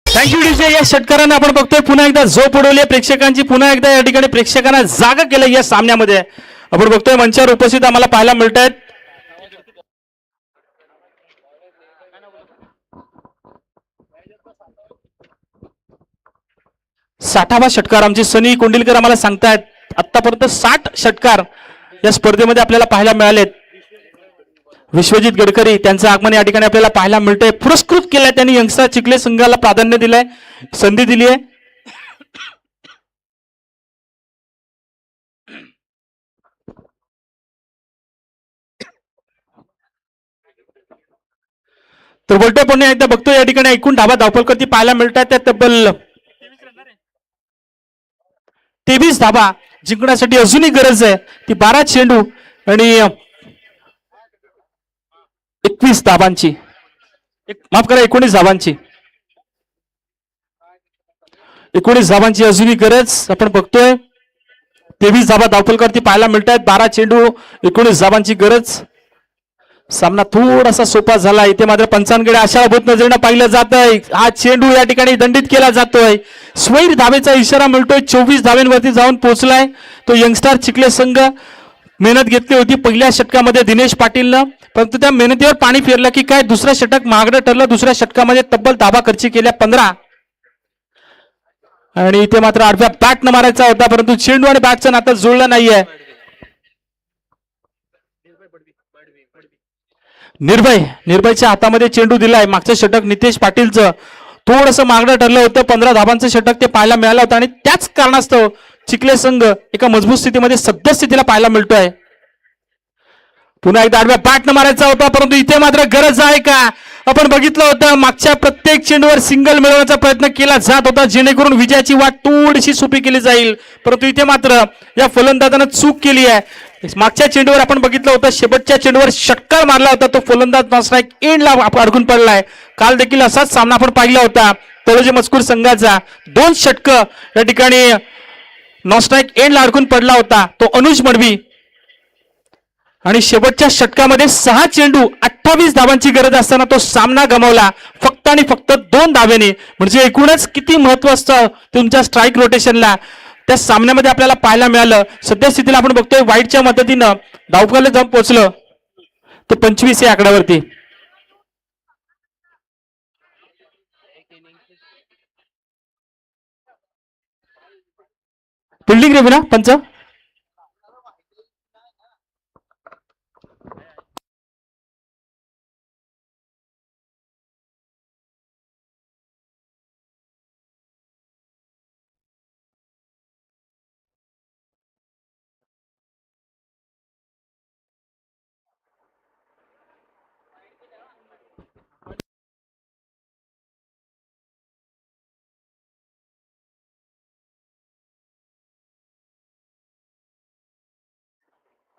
Thank you DJ. या षटकारांना आपण बघतोय पुन्हा एकदा झोप उडवली प्रेक्षकांची, पुन्हा एकदा या ठिकाणी प्रेक्षकांना जागा केलं या सामन्यामध्ये. आपण बघतोय मंचावर उपस्थित आम्हाला पाहायला मिळत आहेत 60वा षटकार. आमचे सनी कोंडिलकर आम्हाला सांगतायत आतापर्यंत 60 षटकार या स्पर्धेमध्ये आपल्याला पाहायला मिळालेत. विश्वजित गडकरी त्यांचं आगमन या ठिकाणी आपल्याला पाहायला मिळतंय. पुरस्कृत केलंय त्यांनी यंगस्टर चिखले संघाला प्राधान्य दिलंय, संधी दिली आहे. तर बोलतोय पुन्हा एकदा बघतोय या ठिकाणी एकूण धाबा धावफलकावरती पाहायला मिळतात त्या तब्बल 23 धाबा जिंकण्यासाठी अजूनही गरज आहे ती 12 चेंडू आणि 21 धाबांची माफ करा 19 धाबांची 19 धाबांची अजूनही गरज आपण बघतोय. 23 धाबा धावपलकरती पाहायला मिळत आहेत. 12 चेंडू 19 धाबांची गरज. सामना थोडासा सोपा झाला. इथे मात्र पंचांकडे आशाभूत नजरेनं पाहिलं जात आहे. हा चेंडू या ठिकाणी दंडित केला जातोय. स्वैर धावेचा इशारा मिळतोय. 24 धावेंवरती जाऊन पोहोचलाय तो यंगस्टार चिखले संघ. मेहनत घेतली होती पहिल्या षटकामध्ये दिनेश पाटीलनं, परंतु त्या मेहनतीवर पाणी फिरलं की काय दुसरं षटक महागडं ठरलं. दुसऱ्या षटकामध्ये तब्बल धाबा खर्ची केल्या 15 आणि इथे मात्र आडव्या बॅटनं मारायचा होता, परंतु चेंडू आणि बॅटचं नातं जुळलं नाहीये. निर्भयच्या हातामध्ये चेंडू दिलाय. मागचं षटक नितेश पाटीलचं थोडंसं मागणं ठरलं होतं. 15 धाबांचं षटक ते पाहायला मिळालं होतं आणि त्याच कारणास्तव चिखले संघ एका मजबूत स्थितीमध्ये सद्यस्थितीला पाहायला मिळतोय. पुन्हा एकदा आडव्या बॅटनं मारायचा होता, परंतु इथे मात्र गरज आहे का? आपण बघितलं होतं मागच्या प्रत्येक चेंडूवर सिंगल मिळवण्याचा प्रयत्न केला जात होता जेणेकरून विजयाची वाट थोडीशी सोपी केली जाईल, परंतु इथे मात्र या फलंदाजानं चूक केली आहे. मागच्या चेंडूवर आपण बघितलं होतं शेवटच्या चेंडूवर षटकार मारला होता, तो फलंदाज नॉस्ट्राईक एंडला अडकून पडलाय. काल देखील असाच सामना आपण पाहिला होता तळोजी मजकूर संघाचा. 2 षटक या ठिकाणी नॉस्ट्राईक एंडला अडकून पडला होता तो अनुज मडवी आणि शेवटच्या षटकामध्ये 6 चेंडू 28 धावांची गरज असताना तो सामना गमावला फक्त आणि फक्त 2 धावेने. म्हणजे एकूणच किती महत्व असतं तुमच्या स्ट्राईक रोटेशनला त्या सामन्यामध्ये आपल्याला पाहायला मिळालं. सध्या स्थितीला आपण बघतोय वाईटच्या मदतीनं धावफलकाला जाऊन पोहोचलं ते 25 या आकड्यावरती. फिल्डिंग रेव्ही ना पंच.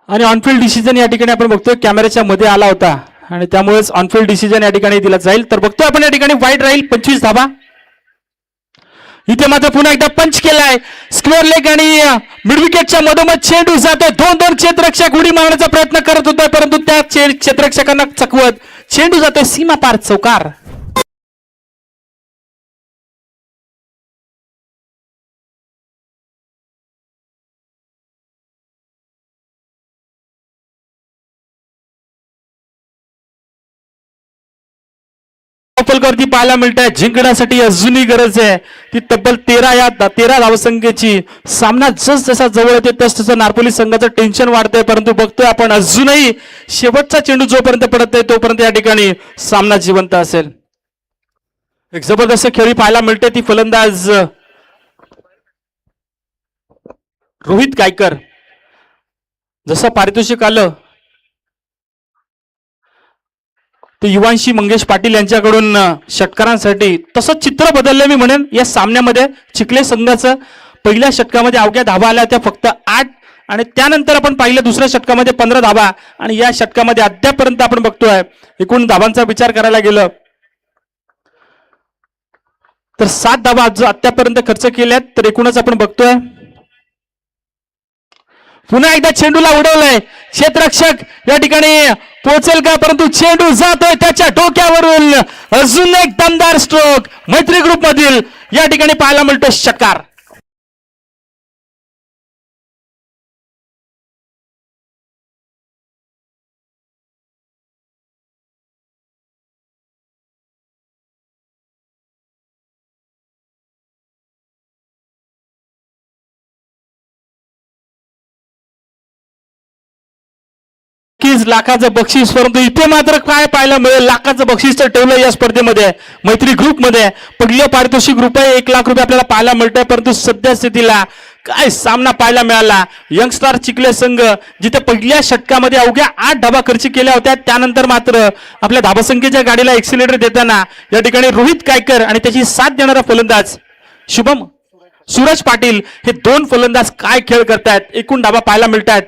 आणि ऑनफिल्ड डिसिजन या ठिकाणी आपण बघतोय कॅमेऱ्याच्या मध्ये आला होता आणि त्यामुळेच ऑनफिल्ड डिसिजन या ठिकाणी दिला जाईल. तर बघतोय आपण या ठिकाणी वाईट राहील 25 धाबा. इथे मात्र पुन्हा एकदा पंच केलाय. स्क्वेअर लेग आणि मिड विकेटच्या मधोमध चेंडू जातोय. 2 क्षेत्ररक्षक उडी मारण्याचा प्रयत्न करत होता, परंतु त्या क्षेत्ररक्षकांना चकवत चेंडू जातोय सीमा पार चौकार. फलकावरती पाहायला मिळत आहे जिंकण्यासाठी अजूनही गरज आहे ती तब्बल 13 धावसंख्येची. सामना जसा जवळ येते तसं नारपोली संघाचं टेन्शन वाढतंय, परंतु बघतोय आपण अजूनही शेवटचा चेंडू जोपर्यंत पडत नाही तोपर्यंत या ठिकाणी सामना जिवंत असेल. एक जबरदस्त खेळी पाहायला मिळते ती फलंदाज रोहित गायकर. जसं पारितोषिक आलं ते युवांशी मंगेश पाटील यांच्याकडून षटकारांसाठी, तसंच चित्र बदललं मी म्हणेन या सामन्यामध्ये. चिखले संघाचं पहिल्या षटकामध्ये अवघ्या धाबा आल्या त्या फक्त 8 आणि त्यानंतर आपण पाहिलं दुसऱ्या षटकामध्ये 15 धाबा आणि या षटकामध्ये अद्यापर्यंत आपण बघतोय एकूण धाबांचा विचार करायला गेलं तर 7 धाबा जो अद्यापर्यंत खर्च केल्यात. तर एकूणच आपण बघतोय पुन्हा एकदा चेंडूला उडवलंय. क्षेत्ररक्षक या ठिकाणी पोहोचेल का, परंतु चेंडू जातोय त्याच्या डोक्यावरून. अजून एक दमदार स्ट्रोक मैत्री ग्रुप मधील या ठिकाणी पाहायला मिळतो षटकार. लाखाचं बक्षीस, परंतु इथे मात्र काय पाहायला मिळेल लाखाचं बक्षीस तर ठेवलं या स्पर्धेमध्ये मैत्री ग्रुप मध्ये. पहिलं पारितोषिक रुपये 1 लाख रुपये आपल्याला पाहायला मिळतंय, परंतु सध्या स्थितीला काय सामना पाहायला मिळाला. यंगस्टार चिखले संघ जिथे पहिल्या षटकामध्ये अवघ्या 8 धाबा खर्च केल्या होत्या त्यानंतर मात्र आपल्या धाबासंख्येच्या गाडीला एक्सिलेटर देताना या ठिकाणी रोहित गायकर आणि त्याची साथ देणारा फलंदाज शुभम सूरज पाटील हे 2 फलंदाज काय खेळ करतायत. एकूण धाबा पाहायला मिळतात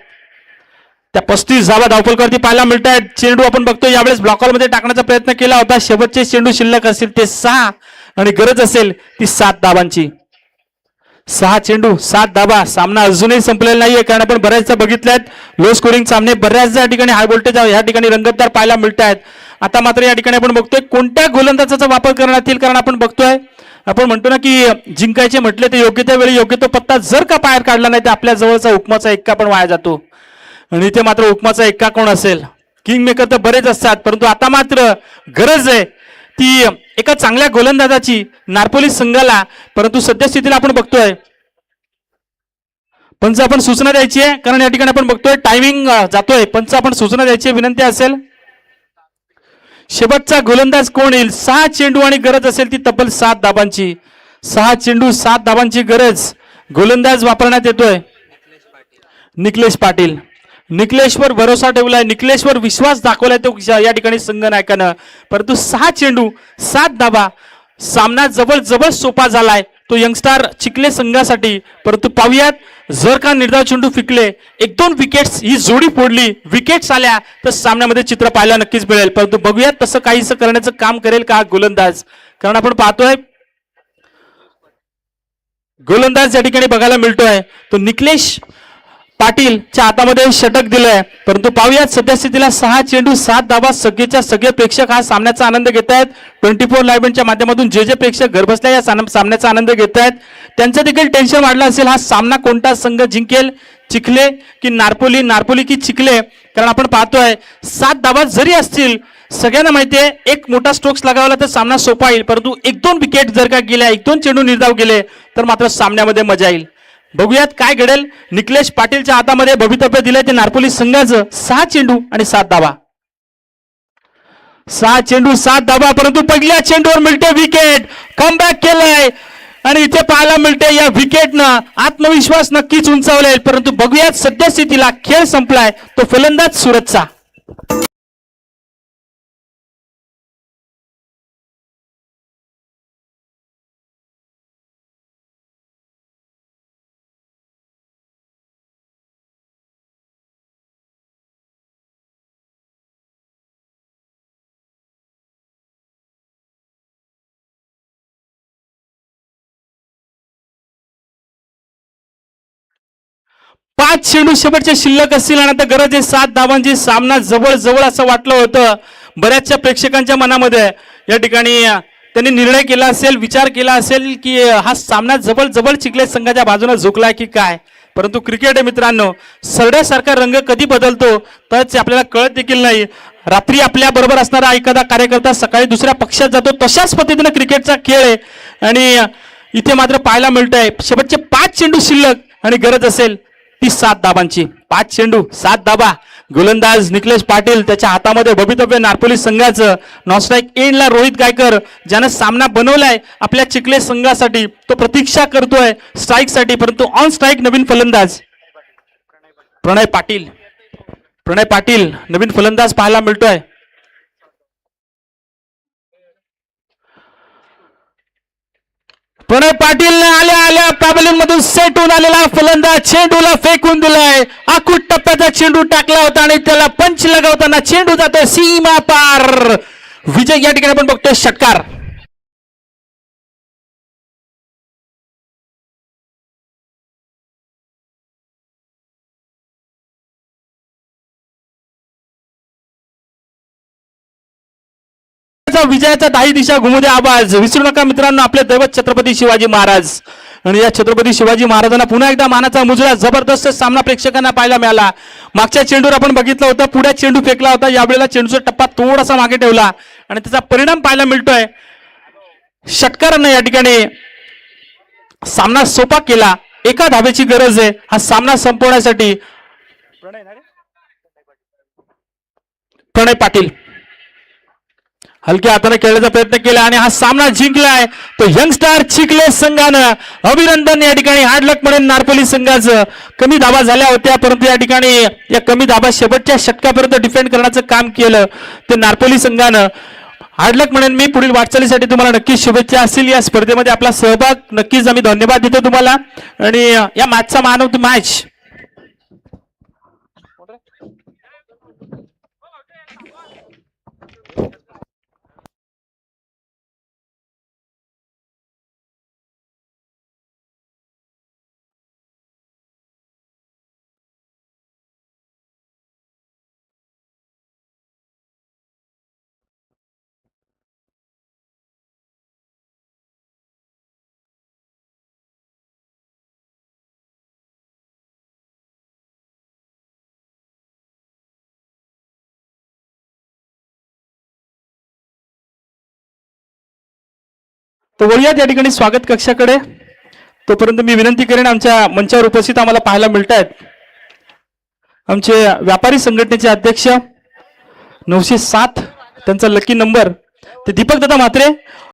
त्या 35 धावा धावफलकावरती पाहायला मिळत आहेत. चेंडू आपण बघतो यावेळेस ब्लॉकरमध्ये टाकण्याचा प्रयत्न केला होता. शेवटचे चेंडू शिल्लक असतील ते 6 आणि गरज असेल ती 7 धावांची. 6 चेंडू 7 धाबा. सामना अजूनही संपलेला नाहीये कारण आपण बऱ्याचदा बघितल्यात लो स्कोरिंग सामने बऱ्याचदा या ठिकाणी हाय व्होल्टेज या ठिकाणी रंगतदार पाहायला मिळत आहेत. आता मात्र या ठिकाणी आपण बघतोय कोणत्या गोलंदाजाचा वापर करण्यात येईल कारण आपण बघतोय आपण म्हणतो ना की जिंकायचे म्हटले तर योग्य त्या वेळी योग्य तो पत्ता जर का बाहेर काढला नाही तर आपल्या जवळचा हुकमाचा एक्का पण वाया जातो. आणि इथे मात्र हुकमाचा एक्का कोण असेल? किंग मेकर तर बरेच असतात परंतु आता मात्र गरज आहे ती एका चांगल्या गोलंदाजाची नार्पोली संघाला. परंतु सद्यस्थितीला आपण बघतोय पंच आपण सूचना द्यायची आहे कारण या ठिकाणी आपण बघतोय टायमिंग जातोय. पंच आपण सूचना द्यायची विनंती असेल. शेवटचा गोलंदाज कोण येईल? 6 चेंडू आणि गरज असेल ती तब्बल 7 धाबांची. 6 चेंडू 7 धाबांची गरज. गोलंदाज वापरण्यात येतोय निकलेश पाटील. निकलेशवर भरोसा ठेवलाय, निकलेशवर विश्वास दाखवलाय तो या ठिकाणी संघ नायकानं. परंतु 6 चेंडू 7 धाबा. सामना जवळ जवळ सोपा झालाय तो यंगस्टार चिखले संघासाठी. परंतु पाहूयात जर का निर्धाव चेंडू फिकले 1-2 विकेट्स ही जोडी फोडली विकेट्स आल्या तर सामन्यामध्ये चित्र पाहायला नक्कीच मिळेल. परंतु बघूयात तसं काहीसं करण्याचं काम करेल का गोलंदाज कारण आपण पाहतोय गोलंदाज या ठिकाणी बघायला मिळतोय तो निकलेश पाटीलच्या हातामध्ये षटक दिलंय. परंतु पाहूयात सद्यस्थितीला 6 चेंडू 7 धावा. सगळेच्या सगळे प्रेक्षक हा सामन्याचा आनंद घेत आहेत. 24 लाईव्हच्या माध्यमातून जे प्रेक्षक घरबसल्या या सामन्याचा आनंद घेत आहेत त्यांचं देखील टेन्शन वाढलं असेल. हा सामना कोणता संघ जिंकेल? चिखले की नार्पोली? नार्पोली की चिखले? कारण आपण पाहतोय 7 धावा जरी असतील सगळ्यांना माहिती आहे एक मोठा स्ट्रोक्स लगावला तर सामना सोपा येईल. परंतु 1-2 विकेट जर का गेल्या 1-2 चेंडू निर्धाव गेले तर मात्र सामन्यामध्ये मजा येईल. बघूयात काय घडेल. निकलेश पाटीलच्या हातामध्ये भवितव्य दिलंय ते नार्पोली संघाचं. 6 चेंडू आणि 7 धावा. 6 चेंडू 7 धावा. परंतु पहिल्या चेंडूवर मिळते विकेट. कमबॅक केलंय आणि इथे पाहायला मिळते या विकेटनं आत्मविश्वास नक्कीच उंचावलेल. परंतु बघूयात सद्यस्थितीला खेळ संपलाय तो फलंदाज सुरतचा. पाच चेंडू शेवटचे शिल्लक असतील आणि आता गरज आहे 7 धावांची. सामना जवळ जवळ असं वाटलं होतं बऱ्याचशा प्रेक्षकांच्या मनामध्ये. या ठिकाणी त्यांनी निर्णय केला असेल विचार केला असेल की हा सामना जवळ जवळ चिखले संघाच्या बाजूने झुकलाय की काय. परंतु क्रिकेट आहे मित्रांनो सरड्यासारखा रंग कधी बदलतो तरच आपल्याला कळत देखील नाही. रात्री आपल्या बरोबर असणारा एखादा कार्यकर्ता सकाळी दुसऱ्या पक्षात जातो तशाच पद्धतीने क्रिकेटचा खेळ आहे. आणि इथे मात्र पाहायला मिळतंय शेवटचे 5 चेंडू शिल्लक आणि गरज असेल ती 7 धाबांची. 5 चेंडू 7 धाबा. गोलंदाज निकलेश पाटील त्याच्या हातामध्ये भवितव्य नार्पोली संघाचं. नॉनस्ट्राईक एंडला रोहित गायकर ज्यानं सामना बनवलाय आपल्या चिखले संघासाठी तो प्रतीक्षा करतोय स्ट्राईक साठी. परंतु ऑन स्ट्राईक नवीन फलंदाज प्रणय पाटील. प्रणय पाटील नवीन फलंदाज पाहायला मिळतोय. प्रणय पाटील आल्या आल्या पॅबलिन मधून सेट होऊन आलेला फलंदाज चेंडूला फेकून दिलाय. आखूट टप्प्याचा चेंडू टाकला होता आणि त्याला पंच लगावताना चेंडू जातोय सीमा पार. विजय या ठिकाणी आपण बघतोय षटकार. विजयाचा 10 दिशा घुमू द्या आवाज. विसरू नका मित्रांनो आपले दैवत छत्रपती शिवाजी महाराज. आणि या छत्रपती शिवाजी महाराजांना पुन्हा एकदा मानाचा मुजरा. जबरदस्त सामना प्रेक्षकांना पाहायला मिळाला. मागच्या चेंडूवर आपण बघितलं होतं पुढे चेंडू फेकला होता. यावेळेला चेंडूचा टप्पा थोडासा मागे ठेवला आणि त्याचा परिणाम पाहायला मिळतोय. षटकारानं या ठिकाणी सामना सोपा केला. एका धावेची गरज आहे हा सामना संपवण्यासाठी. प्रणय पाटील हलक्या हाताने खेळण्याचा प्रयत्न केला आणि हा सामना जिंकलाय तो यंगस्टार चिखले संघानं. अभिनंदन या ठिकाणी हार्ड लक म्हणून नार्पोली संघाचं. कमी धाबा झाल्या होत्या परंतु या ठिकाणी या कमी धाबा शेवटच्या षटकापर्यंत डिफेंड करण्याचं काम केलं ते नार्पोली संघानं. हार्ड लक म्हणून मी पुढील वाटचालीसाठी तुम्हाला नक्कीच शुभेच्छा असतील. या स्पर्धेमध्ये आपला सहभाग नक्कीच आम्ही धन्यवाद देतो तुम्हाला. आणि या मॅचचा मान ऑफ द मॅच तर वळूयात या ठिकाणी स्वागत कक्षाकडे. तोपर्यंत मी विनंती करेन, आमच्या मंचावर उपस्थित आम्हाला पाहायला मिळत आहेत आमचे व्यापारी संघटनेचे अध्यक्ष 907 त्यांचा लकी नंबर ते दीपक दादा म्हात्रे.